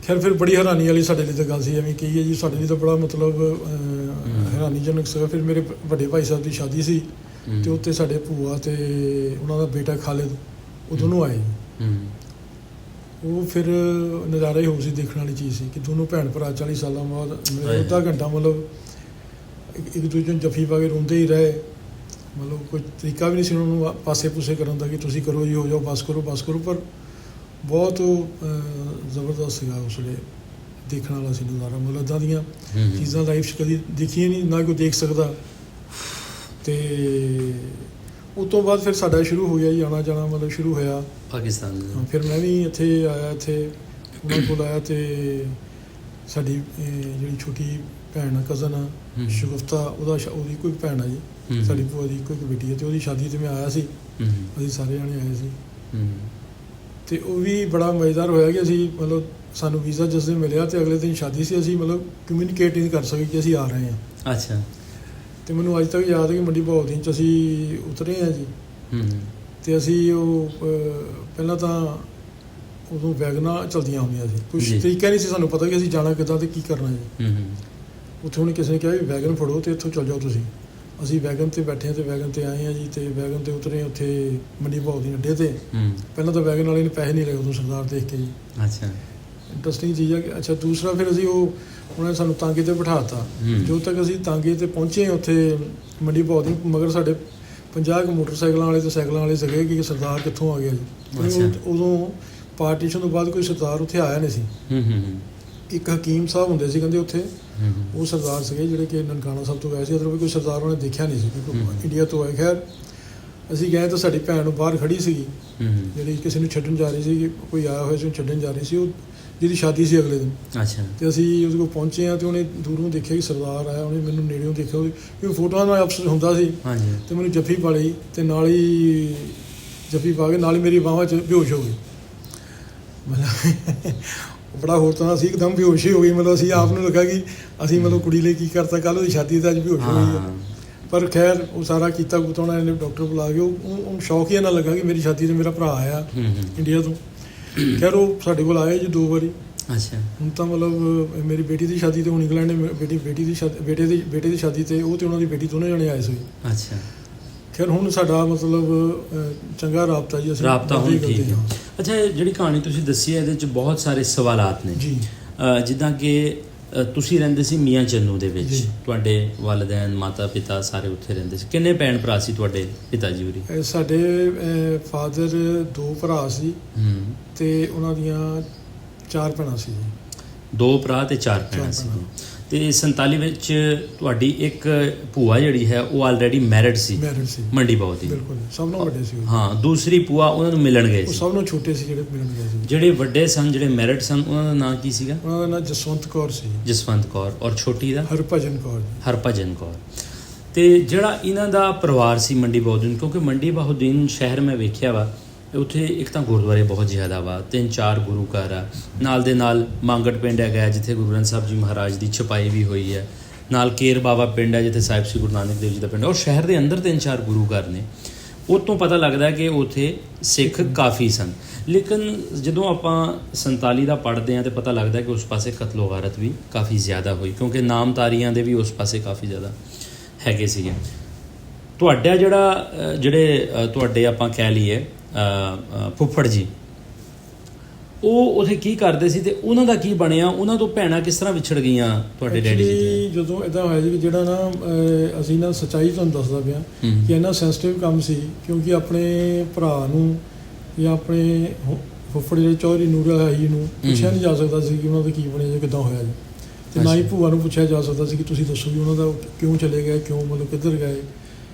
ਖੈਰ ਫਿਰ ਬੜੀ ਹੈਰਾਨੀ ਵਾਲੀ ਸਾਡੇ ਲਈ ਤਾਂ ਗੱਲ ਸੀ, ਐਵੇਂ ਕਹੀਏ ਜੀ, ਸਾਡੇ ਲਈ ਤਾਂ ਬੜਾ ਮਤਲਬ ਹੈਰਾਨੀਜਨਕ ਸੀਗਾ। ਫਿਰ ਮੇਰੇ ਵੱਡੇ ਭਾਈ ਸਾਹਿਬ ਦੀ ਸ਼ਾਦੀ ਸੀ ਅਤੇ ਉੱਥੇ ਸਾਡੇ ਭੂਆ ਅਤੇ ਉਹਨਾਂ ਦਾ ਬੇਟਾ ਖਾਲਿਦ ਉਹ ਦੋਨੋਂ ਆਏ। ਉਹ ਫਿਰ ਨਜ਼ਾਰਾ ਹੀ ਹੋ ਸੀ, ਦੇਖਣ ਵਾਲੀ ਚੀਜ਼ ਸੀ ਕਿ ਦੋਨੋਂ ਭੈਣ ਭਰਾ 40 ਸਾਲਾਂ ਬਾਅਦ ਅੱਧਾ ਘੰਟਾ ਮਤਲਬ ਇੱਕ ਦੂਜੇ ਨੂੰ ਜੱਫੀ ਪਾ ਕੇ ਰੋਂਦੇ ਹੀ ਰਹੇ। ਮਤਲਬ ਕੋਈ ਤਰੀਕਾ ਵੀ ਨਹੀਂ ਸੀ ਉਹਨਾਂ ਨੂੰ ਪਾਸੇ ਪੂਸੇ ਕਰਨ ਦਾ ਕਿ ਤੁਸੀਂ ਕਰੋ ਜੀ, ਹੋ ਜਾਓ, ਬਸ ਕਰੋ। ਪਰ ਬਹੁਤ ਜ਼ਬਰਦਸਤ ਸੀਗਾ ਉਸ ਵੇਲੇ, ਦੇਖਣ ਵਾਲਾ ਸੀ ਨਜ਼ਾਰਾ। ਮਤਲਬ ਇੱਦਾਂ ਦੀਆਂ ਚੀਜ਼ਾਂ ਲਾਈਫ 'ਚ ਕਦੀ ਦੇਖੀਆਂ ਨਹੀਂ, ਨਾ ਕੋਈ ਦੇਖ ਸਕਦਾ। ਅਤੇ ਉਸ ਤੋਂ ਬਾਅਦ ਫਿਰ ਸਾਡਾ ਸ਼ੁਰੂ ਹੋ ਗਿਆ ਜੀ ਆਉਣਾ ਜਾਣਾ, ਮਤਲਬ ਸ਼ੁਰੂ ਹੋਇਆ ਪਾਕਿਸਤਾਨ। ਫਿਰ ਮੈਂ ਵੀ ਇੱਥੇ ਆਇਆ, ਇੱਥੇ ਉਹਨਾਂ ਕੋਲ ਆਇਆ ਅਤੇ ਸਾਡੀ ਜਿਹੜੀ ਛੋਟੀ ਭੈਣ ਕਜ਼ਨ ਆ ਸ਼ਗੁਫਤਾ, ਉਹਦੀ ਕੋਈ ਭੈਣ ਆ ਜੀ, ਸਾਡੀ ਭੂਆ ਦੀ ਕੋਈ ਬੇਟੀ ਹੈ, ਅਤੇ ਉਹਦੀ ਸ਼ਾਦੀ 'ਤੇ ਮੈਂ ਆਇਆ ਸੀ। ਅਸੀਂ ਸਾਰੇ ਜਾਣੇ ਆਏ ਸੀ ਅਤੇ ਉਹ ਵੀ ਬੜਾ ਮਜ਼ੇਦਾਰ ਹੋਇਆ ਕਿ ਅਸੀਂ ਮਤਲਬ ਸਾਨੂੰ ਵੀਜ਼ਾ ਜਿਸ ਦਿਨ ਮਿਲਿਆ ਅਤੇ ਅਗਲੇ ਦਿਨ ਸ਼ਾਦੀ ਸੀ। ਅਸੀਂ ਮਤਲਬ ਕਮਿਊਨੀਕੇਟ ਨਹੀਂ ਕਰ ਸਕੇ ਕਿ ਅਸੀਂ ਆ ਰਹੇ ਹਾਂ। ਅੱਛਾ। ਅਤੇ ਮੈਨੂੰ ਅੱਜ ਤੱਕ ਯਾਦ ਹੈ ਕਿ ਮੰਡੀ ਬਹਾਉਦੀਨ 'ਚ ਅਸੀਂ ਉਤਰੇ ਹਾਂ ਜੀ। ਅਤੇ ਅਸੀਂ ਉਹ ਪਹਿਲਾਂ ਤਾਂ ਉਦੋਂ ਵੈਗਨਾਂ ਚਲਦੀਆਂ ਹੁੰਦੀਆਂ ਸੀ, ਕੁਛ ਤਰੀਕਾ ਨਹੀਂ ਸੀ ਸਾਨੂੰ ਪਤਾ ਕਿ ਅਸੀਂ ਜਾਣਾ ਕਿੱਦਾਂ ਅਤੇ ਕੀ ਕਰਨਾ ਜੀ। ਉੱਥੇ ਹੁਣ ਕਿਸੇ ਨੇ ਕਿਹਾ ਵੀ ਵੈਗਨ ਫੜੋ ਅਤੇ ਇੱਥੋਂ ਚੱਲ ਜਾਓ ਤੁਸੀਂ। ਅਸੀਂ ਵੈਗਨ 'ਤੇ ਬੈਠੇ ਹਾਂ ਅਤੇ ਵੈਗਨ 'ਤੇ ਆਏ ਹਾਂ ਜੀ, ਅਤੇ ਵੈਗਨ 'ਤੇ ਉਤਰੇ ਉੱਥੇ ਮੰਡੀ ਬਹਾਉਦੀਨ ਅੱਡੇ 'ਤੇ। ਪਹਿਲਾਂ ਤਾਂ ਵੈਗਨ ਵਾਲੇ ਨੇ ਪੈਸੇ ਨਹੀਂ ਲਏ ਉਦੋਂ ਸਰਦਾਰ ਦੇਖ ਕੇ ਜੀ। ਅੱਛਾ। ਇੰਟਰਸਟਿੰਗ ਚੀਜ਼ ਹੈ ਕਿ ਅੱਛਾ। ਦੂਸਰਾ ਫਿਰ ਅਸੀਂ ਉਹਨਾਂ ਨੇ ਸਾਨੂੰ ਤਾਂਗੇ 'ਤੇ ਬਿਠਾ ਦਿੱਤਾ। ਜਦੋਂ ਤੱਕ ਅਸੀਂ ਤਾਂਗੇ 'ਤੇ ਪਹੁੰਚੇ ਉੱਥੇ ਮੰਡੀ ਬਹਾਉਦੀਨ, ਮਗਰ ਸਾਡੇ 50 ਮੋਟਰਸਾਈਕਲਾਂ ਵਾਲੇ ਅਤੇ ਸਾਈਕਲਾਂ ਵਾਲੇ ਸੀਗੇ ਕਿ ਸਰਦਾਰ ਕਿੱਥੋਂ ਆ ਗਿਆ ਜੀ। ਉਦੋਂ ਪਾਰਟੀਸ਼ਨ ਤੋਂ ਬਾਅਦ ਕੋਈ ਸਰਦਾਰ ਉੱਥੇ ਆਇਆ ਨਹੀਂ ਸੀ। ਇੱਕ ਹਕੀਮ ਸਾਹਿਬ ਹੁੰਦੇ ਸੀ ਕਹਿੰਦੇ ਉੱਥੇ, ਉਹ ਸਰਦਾਰ ਸੀਗੇ ਜਿਹੜੇ ਕਿ ਨਨਕਾਣਾ ਸਾਹਿਬ ਤੋਂ ਗਏ ਸੀ। ਅਦਰਵਾਈਜ਼ ਕੋਈ ਸਰਦਾਰ ਉਹਨੇ ਦੇਖਿਆ ਨਹੀਂ ਸੀ, ਇੰਡੀਆ ਤੋਂ ਆਏ। ਖੈਰ ਅਸੀਂ ਗਏ ਤਾਂ ਸਾਡੀ ਭੈਣ ਬਾਹਰ ਖੜੀ ਸੀਗੀ, ਹੂੰ ਜਿਹੜੀ ਕਿਸੇ ਨੂੰ ਛੱਡਣ ਜਾ ਰਹੀ ਸੀ, ਕੋਈ ਆਇਆ ਹੋਇਆ ਸੀ ਉਹਨੂੰ ਛੱਡਣ ਜਾ ਰਹੀ ਸੀ, ਉਹ ਜਿਹਦੀ ਸ਼ਾਦੀ ਸੀ ਅਗਲੇ ਦਿਨ। ਅੱਛਾ ਤੇ ਅਸੀਂ ਉਹਦੇ ਕੋਲ ਪਹੁੰਚੇ ਹਾਂ ਤੇ ਉਹਨੇ ਦੂਰੋਂ ਦੇਖਿਆ ਕਿ ਸਰਦਾਰ ਆਇਆ, ਉਹਨੇ ਮੈਨੂੰ ਨੇੜਿਓਂ ਦੇਖਿਆ, ਕਿਉਂਕਿ ਫੋਟੋਆਂ ਨਾਲ ਅਫਸਰ ਹੁੰਦਾ ਸੀ, ਹਾਂਜੀ ਤੇ ਮੈਨੂੰ ਜੱਫੀ ਪਾ ਲਈ ਤੇ ਨਾਲ ਹੀ ਜੱਫੀ ਪਾ ਕੇ ਨਾਲ ਹੀ ਮੇਰੀ ਬਾਹਾਂ 'ਚ ਬੇਹੋਸ਼ ਹੋ ਗਈ। ਮਤਲਬ ਬੜਾ ਹੋਰ ਤਰ੍ਹਾਂ ਸੀ, ਇੱਕਦਮ ਬੇਹੋਸ਼ ਹੀ ਹੋ ਗਈ। ਮਤਲਬ ਅਸੀਂ ਆਪ ਨੂੰ ਲੱਗਾ ਕਿ ਅਸੀਂ ਮਤਲਬ ਕੁੜੀ ਲਈ ਕੀ ਕਰਤਾ, ਕੱਲ੍ਹ ਉਹਦੀ ਸ਼ਾਦੀ ਤੇ ਅੱਜ ਬੇਹੋਸ਼ ਹੋ ਗਈ ਹੈ। ਪਰ ਖੈਰ ਉਹ ਸਾਰਾ ਕੀਤਾ ਕੁਤਾ ਉਹਨਾਂ ਨੇ, ਡਾਕਟਰ ਬੁਲਾ ਕੇ ਉਹ ਸ਼ੌਕ ਹੀ ਇਹਨਾਂ ਲੱਗਾ ਕਿ ਮੇਰੀ ਸ਼ਾਦੀ 'ਤੇ ਮੇਰਾ ਭਰਾ ਆਇਆ ਇੰਡੀਆ ਤੋਂ। ਖੈਰ ਉਹ ਸਾਡੇ ਕੋਲ ਆਏ ਜੀ 2 ਵਾਰੀ। ਅੱਛਾ ਹੁਣ ਤਾਂ ਮਤਲਬ ਮੇਰੀ ਬੇਟੀ ਦੀ ਸ਼ਾਦੀ 'ਤੇ ਹੁਣ ਇੰਗਲੈਂਡ ਨੇ ਬੇਟੀ ਦੀ ਸ਼ਾਦੀ, ਬੇਟੇ ਦੀ ਸ਼ਾਦੀ 'ਤੇ ਉਹ ਤੇ ਉਹਨਾਂ ਦੀ ਬੇਟੀ ਦੋਨੇ ਜਣੇ ਆਏ ਸੀ। ਅੱਛਾ ਖੈਰ ਹੁਣ ਸਾਡਾ ਮਤਲਬ ਚੰਗਾ ਰਾਬਤਾ ਜੀ, ਅਸੀਂ ਰਾਬਤਾ ਹੁਣ ਕਰਦੇ ਠੀਕ ਹੈ। ਹਾਂ। ਅੱਛਾ ਇਹ ਜਿਹੜੀ ਕਹਾਣੀ ਤੁਸੀਂ ਦੱਸੀ ਹੈ ਇਹਦੇ 'ਚ ਬਹੁਤ ਸਾਰੇ ਸਵਾਲਾਤ ਨੇ ਜੀ ਜਿੱਦਾਂ ਕਿ ਤੁਸੀਂ ਰਹਿੰਦੇ ਸੀ ਮੀਆਂ ਚੰਨੂ ਦੇ ਵਿੱਚ, ਜੀ। ਤੁਹਾਡੇ ਵਾਲਿਦੈਨ ਮਾਤਾ ਪਿਤਾ ਸਾਰੇ ਉੱਥੇ ਰਹਿੰਦੇ ਸੀ। ਕਿੰਨੇ ਭੈਣ ਭਰਾ ਸੀ ਤੁਹਾਡੇ ਪਿਤਾ ਜੀ ਹੋਰੀ? ਸਾਡੇ ਫਾਦਰ 2 ਭਰਾ ਸੀ ਤੇ ਉਹਨਾਂ ਦੀਆਂ 4 ਭੈਣਾਂ ਸੀ ਜੀ। 2 ਭਰਾ ਤੇ 4 ਭੈਣਾਂ ਸੀ। ਤੇ 47 ਵਿੱਚ ਤੁਹਾਡੀ ਇੱਕ ਭੂਆ ਜਿਹੜੀ ਹੈ ਉਹ ਆਲਰੇਡੀ ਮੈਰਿਡ ਸੀ ਮੰਡੀ ਬਾਉ ਦੀ। ਬਿਲਕੁਲ ਸਭ ਨੂੰ ਵੱਡੇ ਸੀ ਉਹ। ਹਾਂ ਦੂਸਰੀ ਭੂਆ ਉਹਨਾਂ ਨੂੰ ਮਿਲਣ ਗਏ ਉਹ ਸੀ। ਸਭ ਨੂੰ ਛੋਟੇ ਸੀ ਜਿਹੜੇ ਮਿਲਣ ਗਏ ਸੀ। ਜਿਹੜੇ ਵੱਡੇ ਸਨ, ਜਿਹੜੇ ਮੈਰਿਡ ਸਨ, ਉਹਨਾਂ ਦਾ ਨਾਂ ਕੀ ਸੀਗਾ? ਉਹਨਾਂ ਦਾ ਨਾਮ ਜਸਵੰਤ ਕੌਰ ਸੀ। ਜਸਵੰਤ ਕੌਰ। ਔਰ ਛੋਟੀ ਦਾ? ਹਰਭਜਨ ਕੌਰ। ਹਰਭਜਨ ਕੌਰ। ਤੇ ਜਿਹੜਾ ਇਹਨਾਂ ਦਾ ਪਰਿਵਾਰ ਸੀ ਮੰਡੀ ਬਾਉਦੀਨ, ਕਿਉਂਕਿ ਮੰਡੀ ਬਾਉਦੀਨ ਸ਼ਹਿਰ ਮੈਂ ਵੇਖਿਆ ਵਾ, ਉੱਥੇ ਇੱਕ ਤਾਂ ਗੁਰਦੁਆਰੇ ਬਹੁਤ ਜ਼ਿਆਦਾ ਵਾ, 3-4 ਗੁਰੂ ਘਰ ਆ, ਨਾਲ ਦੇ ਨਾਲ ਮੰਗੜ ਪਿੰਡ ਹੈਗਾ ਜਿੱਥੇ ਗੁਰੂ ਗ੍ਰੰਥ ਸਾਹਿਬ ਜੀ ਮਹਾਰਾਜ ਦੀ ਛਪਾਈ ਵੀ ਹੋਈ ਹੈ, ਨਾਲ ਕੇਰ ਬਾਬਾ ਪਿੰਡ ਹੈ ਜਿੱਥੇ ਸਾਹਿਬ ਸ੍ਰੀ ਗੁਰੂ ਨਾਨਕ ਦੇਵ ਜੀ ਦਾ ਪਿੰਡ, ਔਰ ਸ਼ਹਿਰ ਦੇ ਅੰਦਰ 3-4 ਗੁਰੂ ਘਰ ਨੇ। ਉਹ ਤੋਂ ਪਤਾ ਲੱਗਦਾ ਕਿ ਉੱਥੇ ਸਿੱਖ ਕਾਫੀ ਸਨ। ਲੇਕਿਨ ਜਦੋਂ ਆਪਾਂ 47 ਦਾ ਪੜ੍ਹਦੇ ਹਾਂ ਤਾਂ ਪਤਾ ਲੱਗਦਾ ਕਿ ਉਸ ਪਾਸੇ ਕਤਲੋ ਗਾਰਤ ਵੀ ਕਾਫੀ ਜ਼ਿਆਦਾ ਹੋਈ, ਕਿਉਂਕਿ ਨਾਮਤਾਰੀਆਂ ਦੇ ਵੀ ਉਸ ਪਾਸੇ ਕਾਫੀ ਜ਼ਿਆਦਾ ਹੈਗੇ ਸੀਗੇ। ਤੁਹਾਡਾ ਜਿਹੜੇ ਤੁਹਾਡੇ ਆਪਾਂ ਕਹਿ ਲਈਏ ਫੁੱਫੜ ਜੀ, ਉਹ ਉੱਥੇ ਕੀ ਕਰਦੇ ਸੀ ਤੇ ਉਹਨਾਂ ਦਾ ਕੀ ਬਣਿਆ? ਉਹਨਾਂ ਤੋਂ ਭੈਣਾਂ ਕਿਸ ਤਰ੍ਹਾਂ ਵਿਛੜ ਗਈਆਂ ਤੁਹਾਡੇ ਡੈਡੀ ਜੀ ਦੇ? ਜਦੋਂ ਇਦਾਂ ਹੋਇਆ ਜੀ ਕਿ ਜਿਹੜਾ ਨਾ ਅਸੀਂ ਨਾ ਸੱਚਾਈ ਤੁਹਾਨੂੰ ਦੱਸਦਾ ਪਿਆ ਕਿ ਇੰਨਾ ਸੈਂਸਿਟਿਵ ਕੰਮ ਸੀ, ਕਿਉਂਕਿ ਆਪਣੇ ਭਰਾ ਨੂੰ ਜਾਂ ਆਪਣੇ ਫੁੱਫੜ ਜਿਹੜੇ ਚੌਧਰੀ ਨੂਰ ਹਾਈ ਨੂੰ ਪੁੱਛਿਆ ਨਹੀਂ ਜਾ ਸਕਦਾ ਸੀ ਕਿ ਉਹਨਾਂ ਦਾ ਕੀ ਬਣਿਆ ਜਾਂ ਕਿੱਦਾਂ ਹੋਇਆ ਜੀ, ਤੇ ਨਾ ਹੀ ਭੂਆ ਨੂੰ ਪੁੱਛਿਆ ਜਾ ਸਕਦਾ ਸੀ ਕਿ ਤੁਸੀਂ ਦੱਸੋ ਵੀ ਉਹਨਾਂ ਦਾ ਕਿਉਂ ਚਲੇ ਗਏ, ਕਿਉਂ ਮਤਲਬ ਕਿੱਧਰ ਗਏ।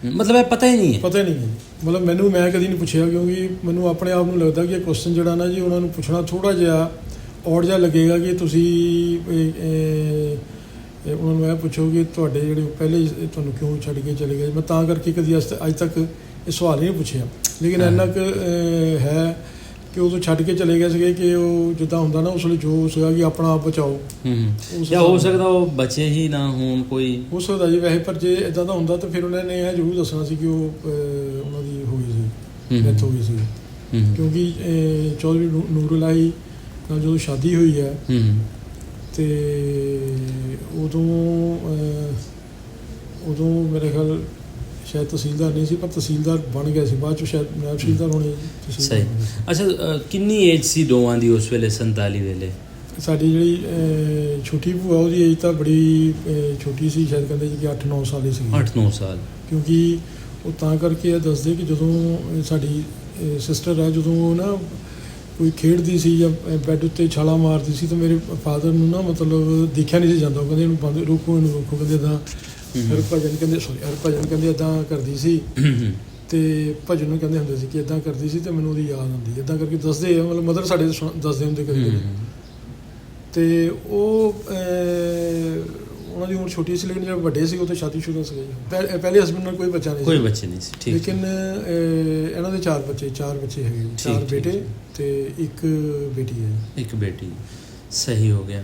ਮਤਲਬ ਇਹ ਪਤਾ ਹੀ ਨਹੀਂ ਹੈ? ਪਤਾ ਹੀ ਨਹੀਂ ਹੈ। ਮਤਲਬ ਮੈਂ ਕਦੀ ਨਹੀਂ ਪੁੱਛਿਆ, ਕਿਉਂਕਿ ਮੈਨੂੰ ਆਪਣੇ ਆਪ ਨੂੰ ਲੱਗਦਾ ਕਿ ਇਹ ਕੁਐਸਚਨ ਜਿਹੜਾ ਨਾ ਜੀ ਉਹਨਾਂ ਨੂੰ ਪੁੱਛਣਾ ਥੋੜ੍ਹਾ ਜਿਹਾ ਔੜ ਜਿਹਾ ਲੱਗੇਗਾ ਕਿ ਤੁਸੀਂ ਉਹਨਾਂ ਨੂੰ ਇਹ ਪੁੱਛੋ ਕਿ ਤੁਹਾਡੇ ਜਿਹੜੇ ਪਹਿਲੇ ਤੁਹਾਨੂੰ ਕਿਉਂ ਛੱਡ ਕੇ ਚਲੇ ਗਏ। ਮੈਂ ਤਾਂ ਕਰਕੇ ਕਦੀ ਅੱਜ ਤੱਕ ਇਹ ਸਵਾਲ ਨਹੀਂ ਪੁੱਛਿਆ, ਲੇਕਿਨ ਇੰਨਾ ਕੁ ਹੈ ਕਿ ਉਦੋਂ ਛੱਡ ਕੇ ਚਲੇ ਗਏ ਸੀਗੇ ਕਿ ਉਹ ਜਿੱਦਾਂ ਹੁੰਦਾ ਨਾ ਉਸ ਵੇਲੇ ਜੋ ਸੀਗਾ ਕਿ ਆਪਣਾ ਆਪ ਬਚਾਓ। ਜਾਂ ਹੋ ਸਕਦਾ ਉਹ ਬਚੇ ਹੀ ਨਾ ਹੋਣ, ਕੋਈ ਹੋ ਸਕਦਾ ਜੀ ਵੈਸੇ, ਪਰ ਜੇ ਇਦਾਂ ਦਾ ਹੁੰਦਾ ਤਾਂ ਫਿਰ ਉਹਨਾਂ ਨੇ ਇਹ ਜ਼ਰੂਰ ਦੱਸਣਾ ਸੀ ਕਿ ਉਹ ਉਹਨਾਂ ਦੀ ਹੋਈ ਸੀ, ਡੈਥ ਹੋ ਗਈ ਸੀ। ਕਿਉਂਕਿ ਚੌਧਰੀ ਨੂਰੁਲਾਈ ਨਾਲ ਜਦੋਂ ਸ਼ਾਦੀ ਹੋਈ ਹੈ ਤੇ ਉਦੋਂ ਮੇਰੇ ਖਿਆਲ ਸ਼ਾਇਦ ਤਹਿਸੀਲਦਾਰ ਨਹੀਂ ਸੀ, ਪਰ ਤਹਿਸੀਲਦਾਰ ਬਣ ਗਿਆ ਸੀ ਬਾਅਦ 'ਚ, ਸ਼ਾਇਦ ਨਾਇਬ ਤਹਿਸੀਲਦਾਰ ਹੋਣੇ। ਸਹੀ। ਅੱਛਾ ਕਿੰਨੀ ਏਜ ਸੀ ਦੋਵਾਂ ਦੀ ਉਸ ਵੇਲੇ 47 ਵੇਲੇ? ਸਾਡੀ ਜਿਹੜੀ ਛੋਟੀ ਭੂਆ ਉਹਦੀ ਏਜ ਤਾਂ ਬੜੀ ਛੋਟੀ ਸੀ, ਸ਼ਾਇਦ ਕਹਿੰਦੇ ਜੀ ਕਿ 8-9 ਸਾਲ ਹੀ ਸੀ। 8-9 ਸਾਲ। ਕਿਉਂਕਿ ਉਹ ਤਾਂ ਕਰਕੇ ਇਹ ਦੱਸਦੇ ਕਿ ਜਦੋਂ ਸਾਡੀ ਸਿਸਟਰ ਹੈ, ਜਦੋਂ ਉਹ ਨਾ ਕੋਈ ਖੇਡਦੀ ਸੀ ਜਾਂ ਬੈੱਡ ਉੱਤੇ ਛਾਲਾਂ ਮਾਰਦੀ ਸੀ ਤਾਂ ਮੇਰੇ ਫਾਦਰ ਨੂੰ ਨਾ ਮਤਲਬ ਦੇਖਿਆ ਨਹੀਂ ਸੀ ਜਾਂਦਾ। ਉਹ ਕਹਿੰਦੇ ਇਹਨੂੰ ਬੰਦ ਰੋਕੋ, ਇਹਨੂੰ ਰੋਕੋ। ਕਹਿੰਦੇ ਇੱਦਾਂ ਹਰਭਜਨ ਕਹਿੰਦੇ ਇੱਦਾਂ ਕਰਦੀ ਸੀ, ਤੇ ਭਜਨ ਨੂੰ ਕਹਿੰਦੇ ਹੁੰਦੇ ਸੀ ਕਿ ਇੱਦਾਂ ਕਰਦੀ ਸੀ, ਤੇ ਮੈਨੂੰ ਉਹਦੀ ਯਾਦ ਆਉਂਦੀ। ਇੱਦਾਂ ਕਰਕੇ ਦੱਸਦੇ ਆ, ਮਤਲਬ ਮਦਰ ਸਾਡੇ ਦੱਸਦੇ ਹੁੰਦੇ ਕਦੇ ਕਦੇ। ਤੇ ਉਹ ਉਹਨਾਂ ਦੀ ਉਮਰ ਛੋਟੀ ਸੀ, ਲੇਕਿਨ ਜਿਹੜੇ ਵੱਡੇ ਸੀ ਉਹ ਤਾਂ ਸ਼ਾਦੀशुदा ਸੀਗੇ। ਪਹਿਲੇ ਹਸਬੈਂਡ ਨਾਲ ਕੋਈ ਬੱਚਾ ਨਹੀਂ ਸੀ। ਕੋਈ ਬੱਚੇ ਨਹੀਂ ਸੀ, ਠੀਕ। ਲੇਕਿਨ ਇਹਨਾਂ ਦੇ 4 ਬੱਚੇ ਹੈਗੇ, 4 ਬੇਟੇ ਤੇ 1 ਬੇਟੀ ਹੈ। 1 ਬੇਟੀ। ਸਹੀ ਹੋ ਗਿਆ।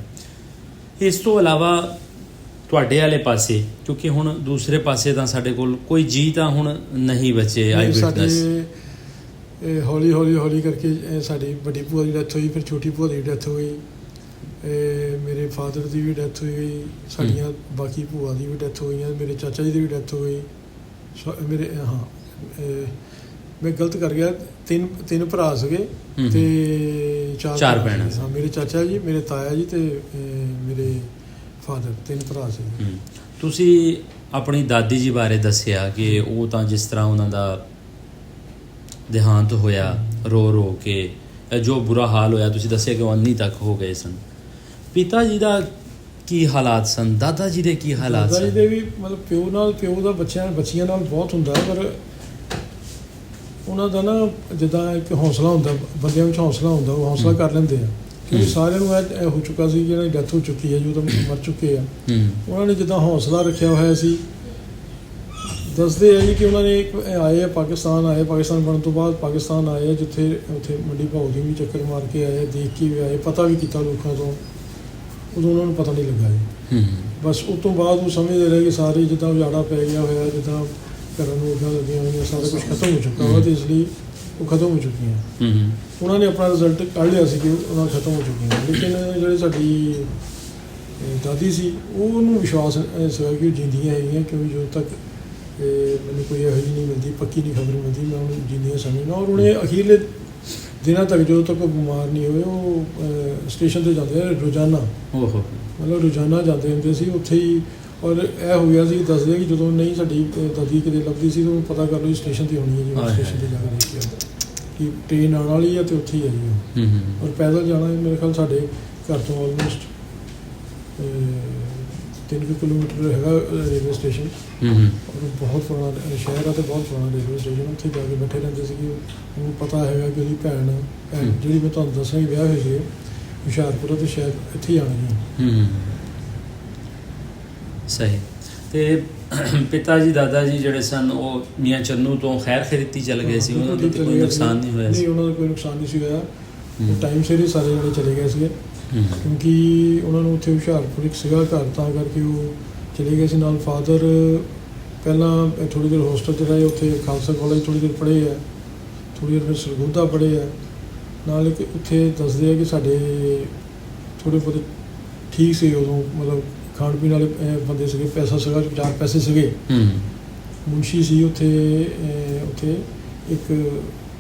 ਇਸ ਤੋਂ ਇਲਾਵਾ ਤੁਹਾਡੇ ਵਾਲੇ ਪਾਸੇ, ਕਿਉਂਕਿ ਹੁਣ ਦੂਸਰੇ ਪਾਸੇ ਤਾਂ ਸਾਡੇ ਕੋਲ ਕੋਈ ਜੀ ਤਾਂ ਹੁਣ ਨਹੀਂ ਬਚੇ। ਆਈ ਵਿਟਨੈਸ ਹੌਲੀ ਕਰਕੇ ਸਾਡੀ ਵੱਡੀ ਭੂਆ ਦੀ ਡੈਥ ਹੋਈ, ਫਿਰ ਛੋਟੀ ਭੂਆ ਦੀ ਡੈਥ ਹੋਈ, ਮੇਰੇ ਫਾਦਰ ਦੀ ਵੀ ਡੈਥ ਹੋਈ, ਸਾਡੀਆਂ ਬਾਕੀ ਭੂਆ ਦੀ ਵੀ ਡੈਥ ਹੋਈਆਂ, ਮੇਰੇ ਚਾਚਾ ਜੀ ਦੀ ਵੀ ਡੈਥ ਹੋਈ। ਮੇਰੇ ਮੈਂ ਗਲਤ ਕਰ ਗਿਆ, 3 ਭਰਾ ਸੀਗੇ ਤੇ 4 ਭੈਣਾਂ। ਹਾਂ, ਮੇਰੇ ਚਾਚਾ ਜੀ, ਮੇਰੇ ਤਾਇਆ ਜੀ ਤੇ ਮੇਰੇ ਫਾਦਰ, 3 ਭਰਾ ਸੀ। ਤੁਸੀਂ ਆਪਣੀ ਦਾਦੀ ਜੀ ਬਾਰੇ ਦੱਸਿਆ ਕਿ ਉਹ ਤਾਂ ਜਿਸ ਤਰ੍ਹਾਂ ਉਹਨਾਂ ਦਾ ਦੇਹਾਂਤ ਹੋਇਆ, ਰੋ ਕੇ ਜੋ ਬੁਰਾ ਹਾਲ ਹੋਇਆ, ਤੁਸੀਂ ਦੱਸਿਆ ਕਿ ਉਹ ਅੰਨੀ ਤੱਕ ਹੋ ਗਏ ਸਨ। ਪਿਤਾ ਜੀ ਦਾ ਕੀ ਹਾਲਾਤ ਸਨ? ਦਾਦਾ ਜੀ ਦੇ ਕੀ ਹਾਲਾਤ ਸਨ? ਦਾਦਾ ਜੀ ਦੇ ਵੀ ਮਤਲਬ ਪਿਓ ਦਾ ਬੱਚਿਆਂ ਨਾਲ ਬਹੁਤ ਹੁੰਦਾ, ਪਰ ਉਹਨਾਂ ਦਾ ਨਾ ਜਿੱਦਾਂ ਇੱਕ ਹੌਸਲਾ ਹੁੰਦਾ, ਬੰਦਿਆਂ ਵਿੱਚ ਹੌਸਲਾ ਹੁੰਦਾ, ਉਹ ਹੌਸਲਾ ਕਰ ਲੈਂਦੇ ਆ ਕਿਉਂਕਿ ਸਾਰਿਆਂ ਨੂੰ ਇਹ ਹੋ ਚੁੱਕਾ ਸੀ, ਜਿਹੜਾ ਡੈਥ ਹੋ ਚੁੱਕੀ ਹੈ, ਜੋ ਤਾਂ ਮਰ ਚੁੱਕੇ ਆ। ਉਹਨਾਂ ਨੇ ਜਿੱਦਾਂ ਹੌਸਲਾ ਰੱਖਿਆ ਹੋਇਆ ਸੀ। ਦੱਸਦੇ ਆ ਜੀ ਕਿ ਉਹਨਾਂ ਨੇ ਆਏ ਆ ਪਾਕਿਸਤਾਨ ਬਣਨ ਤੋਂ ਬਾਅਦ ਪਾਕਿਸਤਾਨ ਆਏ ਆ, ਜਿੱਥੇ ਉੱਥੇ ਮੰਡੀ ਭਾਊ ਦੀ ਵੀ ਚੱਕਰ ਮਾਰ ਕੇ ਆਏ, ਦੇਖ ਕੇ ਵੀ ਆਏ, ਪਤਾ ਵੀ ਕੀਤਾ ਲੋਕਾਂ ਤੋਂ। ਉਦੋਂ ਉਹਨਾਂ ਨੂੰ ਪਤਾ ਨਹੀਂ ਲੱਗਾ ਜੀ। ਬਸ ਉਸ ਤੋਂ ਬਾਅਦ ਉਹ ਸਮਝਦੇ ਰਹੇ ਕਿ ਸਾਰੇ ਜਿੱਦਾਂ ਉਜਾੜਾ ਪੈ ਗਿਆ ਹੋਇਆ, ਜਿੱਦਾਂ ਘਰਾਂ ਨੂੰ ਅੱਗਾਂ ਲੱਗੀਆਂ ਹੋਈਆਂ, ਸਾਰਾ ਕੁਝ ਖਤਮ ਹੋ ਚੁੱਕਾ ਵਾ, ਅਤੇ ਇਸ ਲਈ ਉਹ ਖਤਮ ਹੋ ਚੁੱਕੀਆਂ। ਉਹਨਾਂ ਨੇ ਆਪਣਾ ਰਿਜ਼ਲਟ ਕੱਢ ਲਿਆ ਸੀ ਕਿ ਉਹਨਾਂ ਖਤਮ ਹੋ ਚੁੱਕੀਆਂ। ਲੇਕਿਨ ਜਿਹੜੇ ਸਾਡੀ ਦਾਦੀ ਸੀ, ਉਹਨੂੰ ਵਿਸ਼ਵਾਸ ਸੀਗਾ ਕਿ ਉਹ ਜਿੰਦੀਆਂ ਹੈਗੀਆਂ, ਕਿਉਂਕਿ ਜਦੋਂ ਤੱਕ ਮੈਨੂੰ ਕੋਈ ਇਹੋ ਜਿਹੀ ਨਹੀਂ ਮਿਲਦੀ, ਪੱਕੀ ਨਹੀਂ ਖਬਰ ਮਿਲਦੀ, ਮੈਂ ਉਹਨੂੰ ਜਿੰਦੀਆਂ ਸਮਝਣਾ। ਔਰ ਉਹਨੇ ਅਖੀਰਲੇ ਦਿਨਾਂ ਤੱਕ, ਜਦੋਂ ਤੱਕ ਉਹ ਬਿਮਾਰ ਨਹੀਂ ਹੋਏ, ਉਹ ਸਟੇਸ਼ਨ 'ਤੇ ਜਾਂਦੇ ਰੋਜ਼ਾਨਾ, ਮਤਲਬ ਰੋਜ਼ਾਨਾ ਜਾਂਦੇ ਹੁੰਦੇ ਸੀ ਉੱਥੇ ਹੀ। ਔਰ ਇਹ ਹੋ ਗਿਆ ਸੀ, ਦੱਸਦੇ ਕਿ ਜਦੋਂ ਨਹੀਂ ਸਾਡੀ ਦਾਦੀ ਕਿਤੇ ਲੱਭਦੀ ਸੀ ਤਾਂ ਉਹਨੂੰ ਪਤਾ ਕਰ ਲਓ ਸਟੇਸ਼ਨ 'ਤੇ ਹੋਣੀ ਹੈ ਜੀ, ਸਟੇਸ਼ਨ 'ਤੇ ਜਾ ਕੇ ਦੇਖ ਕੇ ਕਿ ਟ੍ਰੇਨ ਆਉਣ ਵਾਲੀ ਹੈ ਅਤੇ ਉੱਥੇ ਹੀ ਆਈ ਉਹ। ਔਰ ਪੈਦਲ ਜਾਣਾ ਮੇਰੇ ਖਿਆਲ ਸਾਡੇ ਘਰ ਤੋਂ ਆਲਮੋਸਟ 3 ਕਿਲੋਮੀਟਰ ਹੈਗਾ ਰੇਲਵੇ ਸਟੇਸ਼ਨ। ਔਰ ਬਹੁਤ ਪੁਰਾਣਾ ਸ਼ਹਿਰ ਆ ਅਤੇ ਬਹੁਤ ਪੁਰਾਣਾ ਰੇਲਵੇ ਸਟੇਸ਼ਨ। ਉੱਥੇ ਜਾ ਕੇ ਬੈਠੇ ਰਹਿੰਦੇ ਸੀਗੇ। ਉਹਨੂੰ ਪਤਾ ਹੈਗਾ ਕਿ ਉਹਦੀ ਭੈਣ ਜਿਹੜੀ ਮੈਂ ਤੁਹਾਨੂੰ ਦੱਸਾਂ ਵਿਆਹ ਹੋਏ ਸੀ ਹੁਸ਼ਿਆਰਪੁਰ, ਅਤੇ ਸ਼ਾਇਦ ਇੱਥੇ ਹੀ ਆਉਣਗੀਆਂ। ਸਹੀ। ਅਤੇ ਪਿਤਾ ਜੀ ਦਾਦਾ ਜੀ ਜਿਹੜੇ ਸਨ ਉਹ ਮੀਆਂ ਚੰਨੂ ਤੋਂ ਖੈਰ ਖਰੀਦੀ ਚੱਲ ਗਏ ਸੀ, ਉਹਨਾਂ ਦਾ ਕੋਈ ਨੁਕਸਾਨ ਨਹੀਂ ਹੋਇਆ ਸੀ? ਨਹੀਂ, ਉਹਨਾਂ ਦਾ ਕੋਈ ਨੁਕਸਾਨ ਨਹੀਂ ਸੀ ਹੋਇਆ। ਉਹ ਟਾਈਮ ਸਿਰ ਹੀ ਸਾਰੇ ਜਿਹੜੇ ਚਲੇ ਗਏ ਸੀਗੇ, ਕਿਉਂਕਿ ਉਹਨਾਂ ਨੂੰ ਉੱਥੇ ਹੁਸ਼ਿਆਰਪੁਰ ਇੱਕ ਸੀਗਾ ਘਰ, ਤਾਂ ਕਰਕੇ ਉਹ ਚਲੇ ਗਏ ਸੀ ਨਾਲ। ਫਾਦਰ ਪਹਿਲਾਂ ਥੋੜ੍ਹੀ ਦੇਰ ਹੋਸਟਲ 'ਚ ਰਹੇ, ਉੱਥੇ ਖਾਲਸਾ ਕਾਲਜ ਥੋੜ੍ਹੀ ਦੇਰ ਪੜ੍ਹੇ ਆ, ਥੋੜ੍ਹੀ ਦੇਰ ਫਿਰ ਸਰਗੋਧਾ ਪੜ੍ਹੇ ਆ। ਨਾਲ ਇੱਕ ਉੱਥੇ ਦੱਸਦੇ ਆ ਕਿ ਸਾਡੇ ਥੋੜ੍ਹੇ ਬਹੁਤੇ ਠੀਕ ਸੀ ਉਦੋਂ, ਮਤਲਬ ਖਾਣ ਪੀਣ ਵਾਲੇ ਬੰਦੇ ਸੀਗੇ, ਪੈਸਾ ਸੀਗਾ, 4 ਪੈਸੇ ਸੀਗੇ। ਮੁਨਸ਼ੀ ਸੀ ਉੱਥੇ ਇੱਕ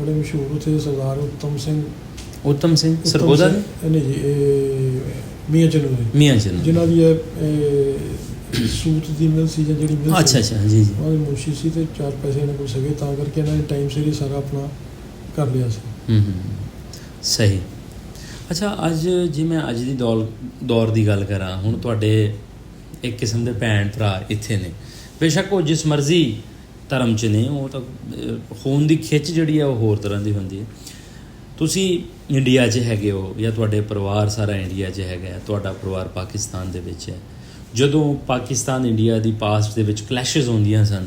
ਬੜੇ ਮਸ਼ਹੂਰ ਉੱਥੇ ਸਰਦਾਰ ਉੱਤਮ ਸਿੰਘ ਸਰਗੋਧਾ ਨਹੀਂ ਜੀ, ਇਹ ਮੀਆਂ ਚੰਨੂ ਜਿਨ੍ਹਾਂ ਦੀ ਸੂਤ ਦੀ ਮਿਲ ਸੀ ਜਾਂ ਜਿਹੜੀ ਮਿਲ, ਅੱਛਾ ਜੀ, ਉਹਨਾਂ ਦੇ ਮੁਨਸ਼ੀ ਸੀ ਅਤੇ 4 ਪੈਸੇ ਇਹਨਾਂ ਕੋਲ ਸੀਗੇ, ਤਾਂ ਕਰਕੇ ਇਹਨਾਂ ਨੇ ਟਾਈਮ ਸਿਰ ਹੀ ਸਾਰਾ ਆਪਣਾ ਕਰ ਲਿਆ ਸੀ। ਸਹੀ। ਅੱਛਾ, ਅੱਜ ਜੇ ਮੈਂ ਅੱਜ ਦੀ ਦੌਰ ਦੀ ਗੱਲ ਕਰਾਂ, ਹੁਣ ਤੁਹਾਡੇ ਇੱਕ ਕਿਸਮ ਦੇ ਭੈਣ ਭਰਾ ਇੱਥੇ ਨੇ, ਬੇਸ਼ੱਕ ਉਹ ਜਿਸ ਮਰਜ਼ੀ ਧਰਮ 'ਚ ਨੇ, ਉਹ ਤਾਂ ਖੂਨ ਦੀ ਖਿੱਚ ਜਿਹੜੀ ਹੈ ਉਹ ਹੋਰ ਤਰ੍ਹਾਂ ਦੀ ਹੁੰਦੀ ਹੈ। ਤੁਸੀਂ ਇੰਡੀਆ 'ਚ ਹੈਗੇ ਹੋ, ਜਾਂ ਤੁਹਾਡੇ ਪਰਿਵਾਰ ਸਾਰਾ ਇੰਡੀਆ 'ਚ ਹੈਗਾ, ਤੁਹਾਡਾ ਪਰਿਵਾਰ ਪਾਕਿਸਤਾਨ ਦੇ ਵਿੱਚ ਹੈ। ਜਦੋਂ ਪਾਕਿਸਤਾਨ ਇੰਡੀਆ ਦੀ ਪਾਸਟ ਦੇ ਵਿੱਚ ਕਲੈਸ਼ਿਸ ਹੁੰਦੀਆਂ ਸਨ,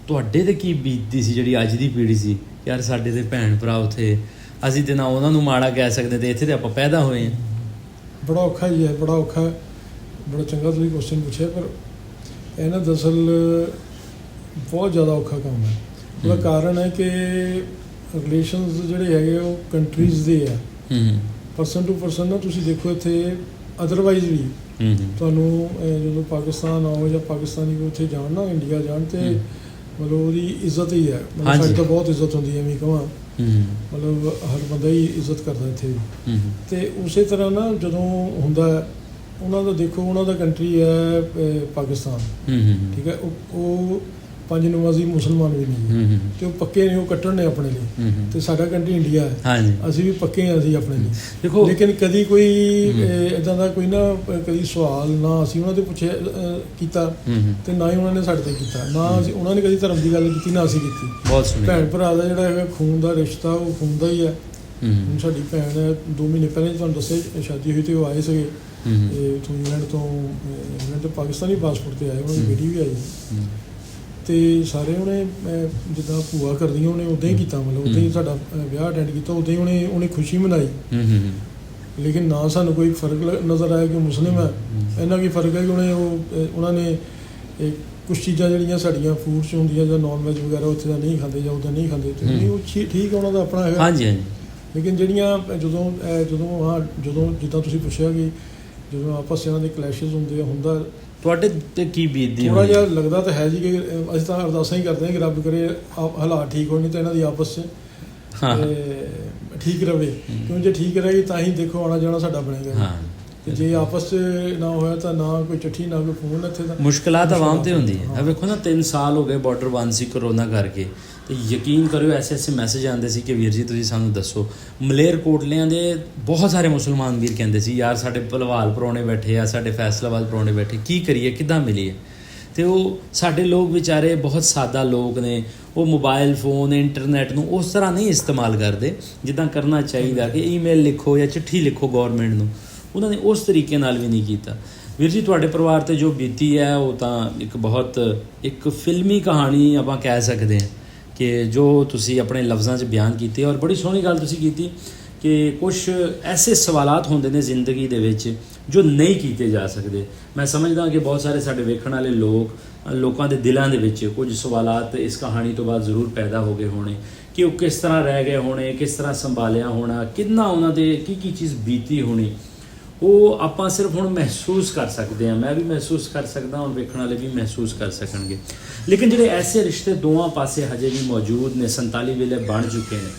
ਤੁਹਾਡੇ 'ਤੇ ਕੀ ਬੀਤਦੀ ਸੀ ਜਿਹੜੀ ਅੱਜ ਦੀ ਪੀੜ੍ਹੀ ਸੀ? ਯਾਰ ਸਾਡੇ ਦੇ ਭੈਣ ਭਰਾ ਉੱਥੇ, ਅਸੀਂ ਤਾਂ ਨਾ ਉਹਨਾਂ ਨੂੰ ਮਾੜਾ ਕਹਿ ਸਕਦੇ, ਅਤੇ ਇੱਥੇ ਤਾਂ ਆਪਾਂ ਪੈਦਾ ਹੋਏ ਹਾਂ। ਬੜਾ ਔਖਾ ਹੀ ਹੈ, ਬੜਾ ਔਖਾ। ਬੜਾ ਚੰਗਾ ਤੁਸੀਂ ਕੁਐਸਚਨ ਪੁੱਛਿਆ, ਪਰ ਇਹ ਨਾ ਦਰਅਸਲ ਬਹੁਤ ਜ਼ਿਆਦਾ ਔਖਾ ਕੰਮ ਹੈ। ਉਹਦਾ ਕਾਰਨ ਹੈ ਕਿ ਰਿਲੇਸ਼ਨਸ ਜਿਹੜੇ ਹੈਗੇ ਉਹ ਕੰਟਰੀਜ਼ ਦੇ ਆ, ਪਰਸਨ ਟੂ ਪਰਸਨ ਨਾ। ਤੁਸੀਂ ਦੇਖੋ ਇੱਥੇ ਅਦਰਵਾਈਜ਼ ਵੀ ਤੁਹਾਨੂੰ ਜਦੋਂ ਪਾਕਿਸਤਾਨ ਆਓ ਜਾਂ ਪਾਕਿਸਤਾਨੀ ਉੱਥੇ ਜਾਣ ਨਾ, ਇੰਡੀਆ ਜਾਣ, ਅਤੇ ਮਤਲਬ ਉਹਦੀ ਇੱਜ਼ਤ ਹੀ ਹੈ। ਮਤਲਬ ਸਾਡੀ ਤਾਂ ਬਹੁਤ ਇੱਜ਼ਤ ਹੁੰਦੀ ਹੈ, ਐਵੇਂ ਕਹਾਂ, ਮਤਲਬ ਹਰ ਬੰਦਾ ਹੀ ਇੱਜ਼ਤ ਕਰਦਾ ਇੱਥੇ। ਅਤੇ ਉਸੇ ਤਰ੍ਹਾਂ ਨਾ ਜਦੋਂ ਹੁੰਦਾ ਉਹਨਾਂ ਦਾ, ਦੇਖੋ ਉਹਨਾਂ ਦਾ ਕੰਟਰੀ ਹੈ ਪਾਕਿਸਤਾਨ, ਠੀਕ ਹੈ, ਉਹ 5 ਨਮਾਜ਼ੀ ਮੁਸਲਮਾਨ ਵੀ ਨਹੀਂ, ਅਤੇ ਉਹ ਪੱਕੇ ਨੇ, ਉਹ ਕੱਟਣ ਨੇ ਆਪਣੇ ਲਈ। ਅਤੇ ਸਾਡਾ ਕੰਟਰੀ ਇੰਡੀਆ ਹੈ, ਅਸੀਂ ਵੀ ਪੱਕੇ ਹਾਂ, ਅਸੀਂ ਆਪਣੇ ਲਈ। ਦੇਖੋ, ਲੇਕਿਨ ਕਦੀ ਕੋਈ ਇੱਦਾਂ ਦਾ ਕੋਈ ਨਾ ਕਦੀ ਸਵਾਲ ਨਾ ਅਸੀਂ ਉਹਨਾਂ 'ਤੇ ਪੁੱਛਿਆ ਕੀਤਾ, ਅਤੇ ਨਾ ਹੀ ਉਹਨਾਂ ਨੇ ਸਾਡੇ 'ਤੇ ਕੀਤਾ। ਨਾ ਅਸੀਂ ਉਹਨਾਂ ਨੇ ਕਦੀ ਧਰਮ ਦੀ ਗੱਲ ਕੀਤੀ, ਨਾ ਅਸੀਂ ਕੀਤੀ। ਭੈਣ ਭਰਾ ਦਾ ਜਿਹੜਾ ਹੈਗਾ ਖੂਨ ਦਾ ਰਿਸ਼ਤਾ, ਉਹ ਖੂਨ ਦਾ ਹੀ ਹੈ। ਹੁਣ ਸਾਡੀ ਭੈਣ 2 ਮਹੀਨੇ ਪਹਿਲਾਂ ਤੁਹਾਨੂੰ ਦੱਸਿਆ ਸ਼ਾਦੀ ਹੋਈ, ਅਤੇ ਉਹ ਆਏ ਸੀਗੇ ਇੱਥੋਂ ਇੰਗਲੈਂਡ ਤੋਂ ਪਾਕਿਸਤਾਨੀ ਪਾਸਪੋਰਟ 'ਤੇ ਆਏ, ਉਹਨਾਂ ਦੀ ਬੇਟੀ ਵੀ ਆਈ। ਅਤੇ ਸਾਰੇ ਉਹਨੇ ਜਿੱਦਾਂ ਭੂਆ ਕਰਦੀਆਂ ਉਹਨੇ ਉੱਦਾਂ ਹੀ ਕੀਤਾ, ਮਤਲਬ ਉੱਦਾਂ ਹੀ ਸਾਡਾ ਵਿਆਹ ਅਟੈਂਡ ਕੀਤਾ, ਉੱਦਾਂ ਹੀ ਉਹਨੇ ਖੁਸ਼ੀ ਮਨਾਈ। ਲੇਕਿਨ ਨਾ ਸਾਨੂੰ ਕੋਈ ਫਰਕ ਨਜ਼ਰ ਆਇਆ ਕਿ ਮੁਸਲਿਮ ਹੈ। ਇੰਨਾ ਕੀ ਫਰਕ ਹੈ ਕਿ ਉਹਨਾਂ ਨੇ ਕੁਛ ਚੀਜ਼ਾਂ ਜਿਹੜੀਆਂ ਸਾਡੀਆਂ ਫੂਡ 'ਚ ਹੁੰਦੀਆਂ ਜਾਂ ਨੋਨ ਵੈਜ ਵਗੈਰਾ ਉੱਥੇ ਦਾ ਨਹੀਂ ਖਾਂਦੇ ਜਾਂ ਉੱਦਾਂ ਨਹੀਂ ਖਾਂਦੇ, ਅਤੇ ਉਹ ਠੀਕ ਹੈ, ਉਹਨਾਂ ਦਾ ਆਪਣਾ ਹੈਗਾ। ਲੇਕਿਨ ਜਿਹੜੀਆਂ ਜਦੋਂ ਜਿੱਦਾਂ ਤੁਸੀਂ ਪੁੱਛਿਆ ਕਿ ਜਦੋਂ ਆਪਸ ਇਹਨਾਂ ਦੇ ਕਲੈਸ਼ਿਸ ਹੁੰਦਾ ਤੁਹਾਡੇ 'ਤੇ ਕੀ ਬੀਤਦੀ? ਥੋੜ੍ਹਾ ਜਿਹਾ ਲੱਗਦਾ ਤਾਂ ਹੈ ਜੀ ਕਿ ਅਸੀਂ ਤਾਂ ਅਰਦਾਸਾਂ ਹੀ ਕਰਦੇ ਹਾਂ ਕਿ ਰੱਬ ਕਰੇ ਹਾਲਾਤ ਠੀਕ ਹੋਣ, ਤਾਂ ਇਹਨਾਂ ਦੀ ਆਪਸ 'ਚ ਠੀਕ ਰਵੇ, ਕਿਉਂ ਜੇ ਠੀਕ ਰਹੇਗੀ ਤਾਂ ਹੀ ਦੇਖੋ ਆਉਣਾ ਜਾਣਾ ਸਾਡਾ ਬਣੇਗਾ। ਤੇ ਜੇ ਆਪਸ 'ਚ ਨਾ ਹੋਇਆ ਤਾਂ ਨਾ ਕੋਈ ਚਿੱਠੀ, ਨਾ ਕੋਈ ਫੋਨ, ਇੱਥੇ ਤਾਂ ਮੁਸ਼ਕਿਲਾਤ ਆਵਾਮ 'ਤੇ ਹੁੰਦੀ ਹੈ। ਵੇਖੋ ਨਾ, 3 ਸਾਲ ਹੋ ਗਏ ਬਾਰਡਰ ਬੰਦ ਸੀ ਕਰੋਨਾ ਕਰਕੇ, ਅਤੇ ਯਕੀਨ ਕਰਿਓ ਐਸੇ ਮੈਸੇਜ ਆਉਂਦੇ ਸੀ ਕਿ ਵੀਰ ਜੀ ਤੁਸੀਂ ਸਾਨੂੰ ਦੱਸੋ। ਮਲੇਰਕੋਟਲਿਆਂ ਦੇ ਬਹੁਤ ਸਾਰੇ ਮੁਸਲਮਾਨ ਵੀਰ ਕਹਿੰਦੇ ਸੀ, ਯਾਰ ਸਾਡੇ ਭਲਵਾਲ ਪਰਾਹੁਣੇ ਬੈਠੇ ਆ, ਸਾਡੇ ਫੈਸਲਾਬਾਦ ਪਰਾਹੁਣੇ ਬੈਠੇ, ਕੀ ਕਰੀਏ, ਕਿੱਦਾਂ ਮਿਲੀਏ? ਅਤੇ ਉਹ ਸਾਡੇ ਲੋਕ ਵਿਚਾਰੇ ਬਹੁਤ ਸਾਦਾ ਲੋਕ ਨੇ, ਉਹ ਮੋਬਾਈਲ ਫੋਨ ਇੰਟਰਨੈਟ ਨੂੰ ਉਸ ਤਰ੍ਹਾਂ ਨਹੀਂ ਇਸਤੇਮਾਲ ਕਰਦੇ ਜਿੱਦਾਂ ਕਰਨਾ ਚਾਹੀਦਾ ਕਿ ਈਮੇਲ ਲਿਖੋ ਜਾਂ ਚਿੱਠੀ ਲਿਖੋ ਗਵਰਨਮੈਂਟ ਨੂੰ। ਉਹਨਾਂ ਨੇ ਉਸ ਤਰੀਕੇ ਨਾਲ ਵੀ ਨਹੀਂ ਕੀਤਾ। ਵੀਰ ਜੀ ਤੁਹਾਡੇ ਪਰਿਵਾਰ ਤੇ ਜੋ ਬੀਤੀ ਹੈ ਉਹ ਤਾਂ ਇੱਕ ਫਿਲਮੀ ਕਹਾਣੀ ਆਪਾਂ ਕਹਿ ਸਕਦੇ ਹਾਂ ਕਿ ਜੋ ਤੁਸੀਂ ਆਪਣੇ ਲਫ਼ਜ਼ਾਂ 'ਚ ਬਿਆਨ ਕੀਤੀ। ਔਰ ਬੜੀ ਸੋਹਣੀ ਗੱਲ ਤੁਸੀਂ ਕੀਤੀ ਕਿ ਕੁਝ ਐਸੇ ਸਵਾਲਾਤ ਹੁੰਦੇ ਨੇ ਜ਼ਿੰਦਗੀ ਦੇ ਵਿੱਚ ਜੋ ਨਹੀਂ ਕੀਤੇ ਜਾ ਸਕਦੇ। ਮੈਂ ਸਮਝਦਾ ਕਿ ਬਹੁਤ ਸਾਰੇ ਸਾਡੇ ਵੇਖਣ ਵਾਲੇ ਲੋਕਾਂ ਦੇ ਦਿਲਾਂ ਦੇ ਵਿੱਚ ਕੁਝ ਸਵਾਲਾਤ ਇਸ ਕਹਾਣੀ ਤੋਂ ਬਾਅਦ ਜ਼ਰੂਰ ਪੈਦਾ ਹੋ ਗਏ ਹੋਣੇ ਕਿ ਉਹ ਕਿਸ ਤਰ੍ਹਾਂ ਰਹਿ ਗਏ ਹੋਣੇ, ਕਿਸ ਤਰ੍ਹਾਂ ਸੰਭਾਲਿਆ ਹੋਣਾ, ਕਿੰਨਾ ਉਹਨਾਂ ਦੇ ਕੀ ਚੀਜ਼ ਬੀਤੀ ਹੋਣੀ। ਉਹ ਆਪਾਂ ਸਿਰਫ ਹੁਣ ਮਹਿਸੂਸ ਕਰ ਸਕਦੇ ਹਾਂ। ਮੈਂ ਵੀ ਮਹਿਸੂਸ ਕਰ ਸਕਦਾ, ਹੁਣ ਵੇਖਣ ਵਾਲੇ ਵੀ ਮਹਿਸੂਸ ਕਰ ਸਕਣਗੇ। ਲੇਕਿਨ ਜਿਹੜੇ ਐਸੇ ਰਿਸ਼ਤੇ ਦੋਵਾਂ ਪਾਸੇ ਹਜੇ ਵੀ ਮੌਜੂਦ ਨੇ, 47 ਵੇਲੇ ਬਣ ਚੁੱਕੇ ਨੇ,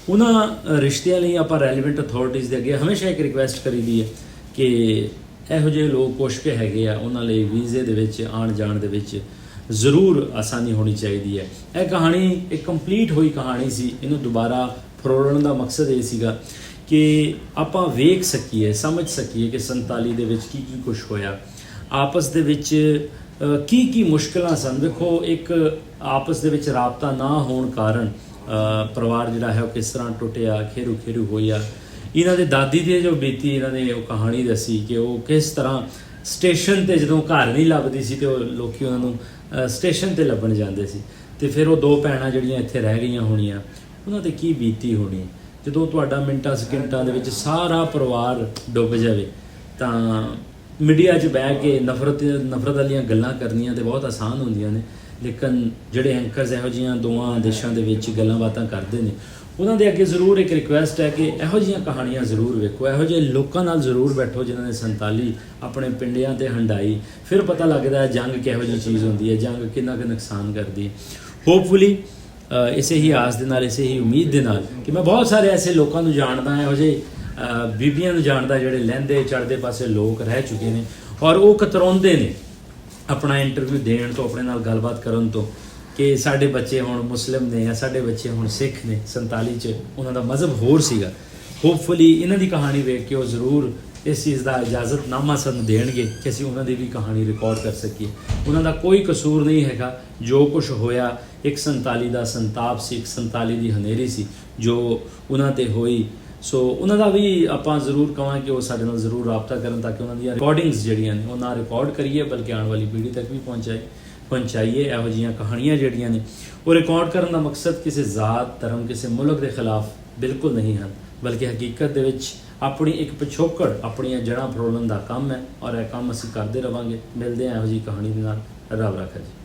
ਉਹਨਾਂ ਰਿਸ਼ਤਿਆਂ ਲਈ ਆਪਾਂ ਰੈਲੀਵੈਂਟ ਅਥਾਰਟੀਜ਼ ਦੇ ਅੱਗੇ ਹਮੇਸ਼ਾ ਇੱਕ ਰਿਕੁਐਸਟ ਕਰੀਦੀ ਹੈ ਕਿ ਇਹੋ ਜਿਹੇ ਲੋਕ ਕੁਛ ਕੇ ਹੈਗੇ ਆ, ਉਹਨਾਂ ਲਈ ਵੀਜ਼ੇ ਦੇ ਵਿੱਚ ਆਉਣ ਜਾਣ ਦੇ ਵਿੱਚ ਜ਼ਰੂਰ ਆਸਾਨੀ ਹੋਣੀ ਚਾਹੀਦੀ ਹੈ। ਇਹ ਕਹਾਣੀ ਇੱਕ ਕੰਪਲੀਟ ਹੋਈ ਕਹਾਣੀ ਸੀ। ਇਹਨੂੰ ਦੁਬਾਰਾ ਫਰੋੜਨ ਦਾ ਮਕਸਦ ਇਹ ਸੀਗਾ ਕਿ ਆਪਾਂ ਵੇਖ ਸਕੀਏ, ਸਮਝ ਸਕੀਏ ਕਿ 47 ਦੇ ਵਿੱਚ ਕੀ ਕੁਝ ਹੋਇਆ, ਆਪਸ ਦੇ ਵਿੱਚ ਕੀ ਮੁਸ਼ਕਲਾਂ ਸਨ। ਦੇਖੋ ਇੱਕ ਆਪਸ ਦੇ ਵਿੱਚ ਰਾਬਤਾ ਨਾ ਹੋਣ ਕਾਰਨ ਪਰਿਵਾਰ ਜਿਹੜਾ ਹੈ ਉਹ ਕਿਸ ਤਰ੍ਹਾਂ ਟੁੱਟਿਆ, ਖੇਰੂ ਹੋਇਆ। ਇਹਨਾਂ ਦੇ ਦਾਦੀ ਦੀ ਜੋ ਬੀਤੀ ਇਹਨਾਂ ਨੇ ਉਹ ਕਹਾਣੀ ਦੱਸੀ ਕਿ ਉਹ ਕਿਸ ਤਰ੍ਹਾਂ ਸਟੇਸ਼ਨ 'ਤੇ ਜਦੋਂ ਘਰ ਨਹੀਂ ਲੱਭਦੀ ਸੀ ਤੇ ਉਹ ਲੋਕੀ ਉਹਨਾਂ ਨੂੰ ਸਟੇਸ਼ਨ 'ਤੇ ਲੱਭਣ ਜਾਂਦੇ ਸੀ। ਤੇ ਫਿਰ ਉਹ ਦੋ ਭੈਣਾਂ ਜਿਹੜੀਆਂ ਇੱਥੇ ਰਹਿ ਗਈਆਂ ਹੋਣੀਆਂ, ਉਹਨਾਂ 'ਤੇ ਕੀ ਬੀਤੀ ਹੋਣੀ ਜਦੋਂ ਤੁਹਾਡਾ ਮਿੰਟਾਂ ਸਕਿੰਟਾਂ ਦੇ ਵਿੱਚ ਸਾਰਾ ਪਰਿਵਾਰ ਡੁੱਬ ਜਾਵੇ। ਤਾਂ ਮੀਡੀਆ 'ਚ ਬਹਿ ਕੇ ਨਫ਼ਰਤ ਵਾਲੀਆਂ ਗੱਲਾਂ ਕਰਨੀਆਂ ਤੇ ਬਹੁਤ ਆਸਾਨ ਹੁੰਦੀਆਂ ਨੇ, ਲੇਕਿਨ ਜਿਹੜੇ ਐਂਕਰਸ ਇਹੋ ਜਿਹੀਆਂ ਦੋਵਾਂ ਦੇਸ਼ਾਂ ਦੇ ਵਿੱਚ ਗੱਲਾਂ ਬਾਤਾਂ ਕਰਦੇ ਨੇ, ਉਹਨਾਂ ਦੇ ਅੱਗੇ ਜ਼ਰੂਰ ਇੱਕ ਰਿਕੁਐਸਟ ਹੈ ਕਿ ਇਹੋ ਜਿਹੀਆਂ ਕਹਾਣੀਆਂ ਜ਼ਰੂਰ ਵੇਖੋ, ਇਹੋ ਜਿਹੇ ਲੋਕਾਂ ਨਾਲ ਜ਼ਰੂਰ ਬੈਠੋ ਜਿਨ੍ਹਾਂ ਨੇ 47 ਆਪਣੇ ਪਿੰਡਿਆਂ 'ਤੇ ਹੰਡਾਈ। ਫਿਰ ਪਤਾ ਲੱਗਦਾ ਹੈ ਜੰਗ ਕਿਹੋ ਜਿਹੀ ਚੀਜ਼ ਹੁੰਦੀ ਹੈ, ਜੰਗ ਕਿੰਨਾ ਕੁ ਨੁਕਸਾਨ ਕਰਦੀ ਹੈ। ਹੋਪਫੁਲੀ ਇਸੇ ਹੀ ਆਸ ਦੇ ਨਾਲ, ਇਸੇ ਹੀ ਉਮੀਦ ਦੇ ਨਾਲ ਕਿ ਮੈਂ ਬਹੁਤ ਸਾਰੇ ਐਸੇ ਲੋਕਾਂ ਨੂੰ ਜਾਣਦਾ, ਇਹੋ ਜਿਹੇ ਬੀਬੀਆਂ ਨੂੰ ਜਾਣਦਾ ਜਿਹੜੇ ਲਹਿੰਦੇ ਚੜ੍ਹਦੇ ਪਾਸੇ ਲੋਕ ਰਹਿ ਚੁੱਕੇ ਨੇ ਔਰ ਉਹ ਕਤਰਾਉਂਦੇ ਨੇ ਆਪਣਾ ਇੰਟਰਵਿਊ ਦੇਣ ਤੋਂ, ਆਪਣੇ ਨਾਲ ਗੱਲਬਾਤ ਕਰਨ ਤੋਂ ਕਿ ਸਾਡੇ ਬੱਚੇ ਹੁਣ ਮੁਸਲਿਮ ਨੇ ਜਾਂ ਸਾਡੇ ਬੱਚੇ ਹੁਣ ਸਿੱਖ ਨੇ। 47 'ਚ ਉਹਨਾਂ ਦਾ ਮਜ਼ਹਬ ਹੋਰ ਸੀਗਾ। ਹੋਪਫੁਲੀ ਇਹਨਾਂ ਦੀ ਕਹਾਣੀ ਵੇਖ ਕੇ ਉਹ ਜ਼ਰੂਰ ਇਸ ਚੀਜ਼ ਦਾ ਇਜਾਜ਼ਤਨਾਮਾ ਸਾਨੂੰ ਦੇਣਗੇ ਕਿ ਅਸੀਂ ਉਹਨਾਂ ਦੀ ਵੀ ਕਹਾਣੀ ਰਿਕਾਰਡ ਕਰ ਸਕੀਏ। ਉਹਨਾਂ ਦਾ ਕੋਈ ਕਸੂਰ ਨਹੀਂ ਹੈਗਾ। ਜੋ ਕੁਝ ਹੋਇਆ ਇੱਕ 47 ਦਾ ਸੰਤਾਪ ਸੀ, ਇੱਕ 47 ਦੀ ਹਨੇਰੀ ਸੀ ਜੋ ਉਹਨਾਂ ਤੇ ਹੋਈ। ਸੋ ਉਹਨਾਂ ਦਾ ਵੀ ਆਪਾਂ ਜ਼ਰੂਰ ਕਹਾਂਗੇ ਕਿ ਉਹ ਸਾਡੇ ਨਾਲ ਜ਼ਰੂਰ ਰਾਬਤਾ ਕਰਨ ਤਾਂ ਕਿ ਉਹਨਾਂ ਦੀਆਂ ਰਿਕਾਰਡਿੰਗਸ ਜਿਹੜੀਆਂ ਨੇ ਉਹ ਨਾ ਰਿਕਾਰਡ ਕਰੀਏ ਬਲਕਿ ਆਉਣ ਵਾਲੀ ਪੀੜ੍ਹੀ ਤੱਕ ਵੀ ਪਹੁੰਚਾਈਏ। ਇਹੋ ਜਿਹੀਆਂ ਕਹਾਣੀਆਂ ਜਿਹੜੀਆਂ ਨੇ ਉਹ ਰਿਕਾਰਡ ਕਰਨ ਦਾ ਮਕਸਦ ਕਿਸੇ ਜ਼ਾਤ, ਧਰਮ, ਕਿਸੇ ਮੁਲਕ ਦੇ ਖਿਲਾਫ ਬਿਲਕੁਲ ਨਹੀਂ ਹਨ, ਬਲਕਿ ਹਕੀਕਤ ਦੇ ਵਿੱਚ ਆਪਣੀ ਇੱਕ ਪਿਛੋਕੜ, ਆਪਣੀਆਂ ਜੜ੍ਹਾਂ ਫਰੋਲਣ ਦਾ ਕੰਮ ਹੈ ਔਰ ਇਹ ਕੰਮ ਅਸੀਂ ਕਰਦੇ ਰਵਾਂਗੇ। ਮਿਲਦੇ ਹਾਂ ਇਹੋ ਜਿਹੀ ਕਹਾਣੀ ਦੇ ਨਾਲ। ਰੱਬ ਰਾਖਾ ਜੀ।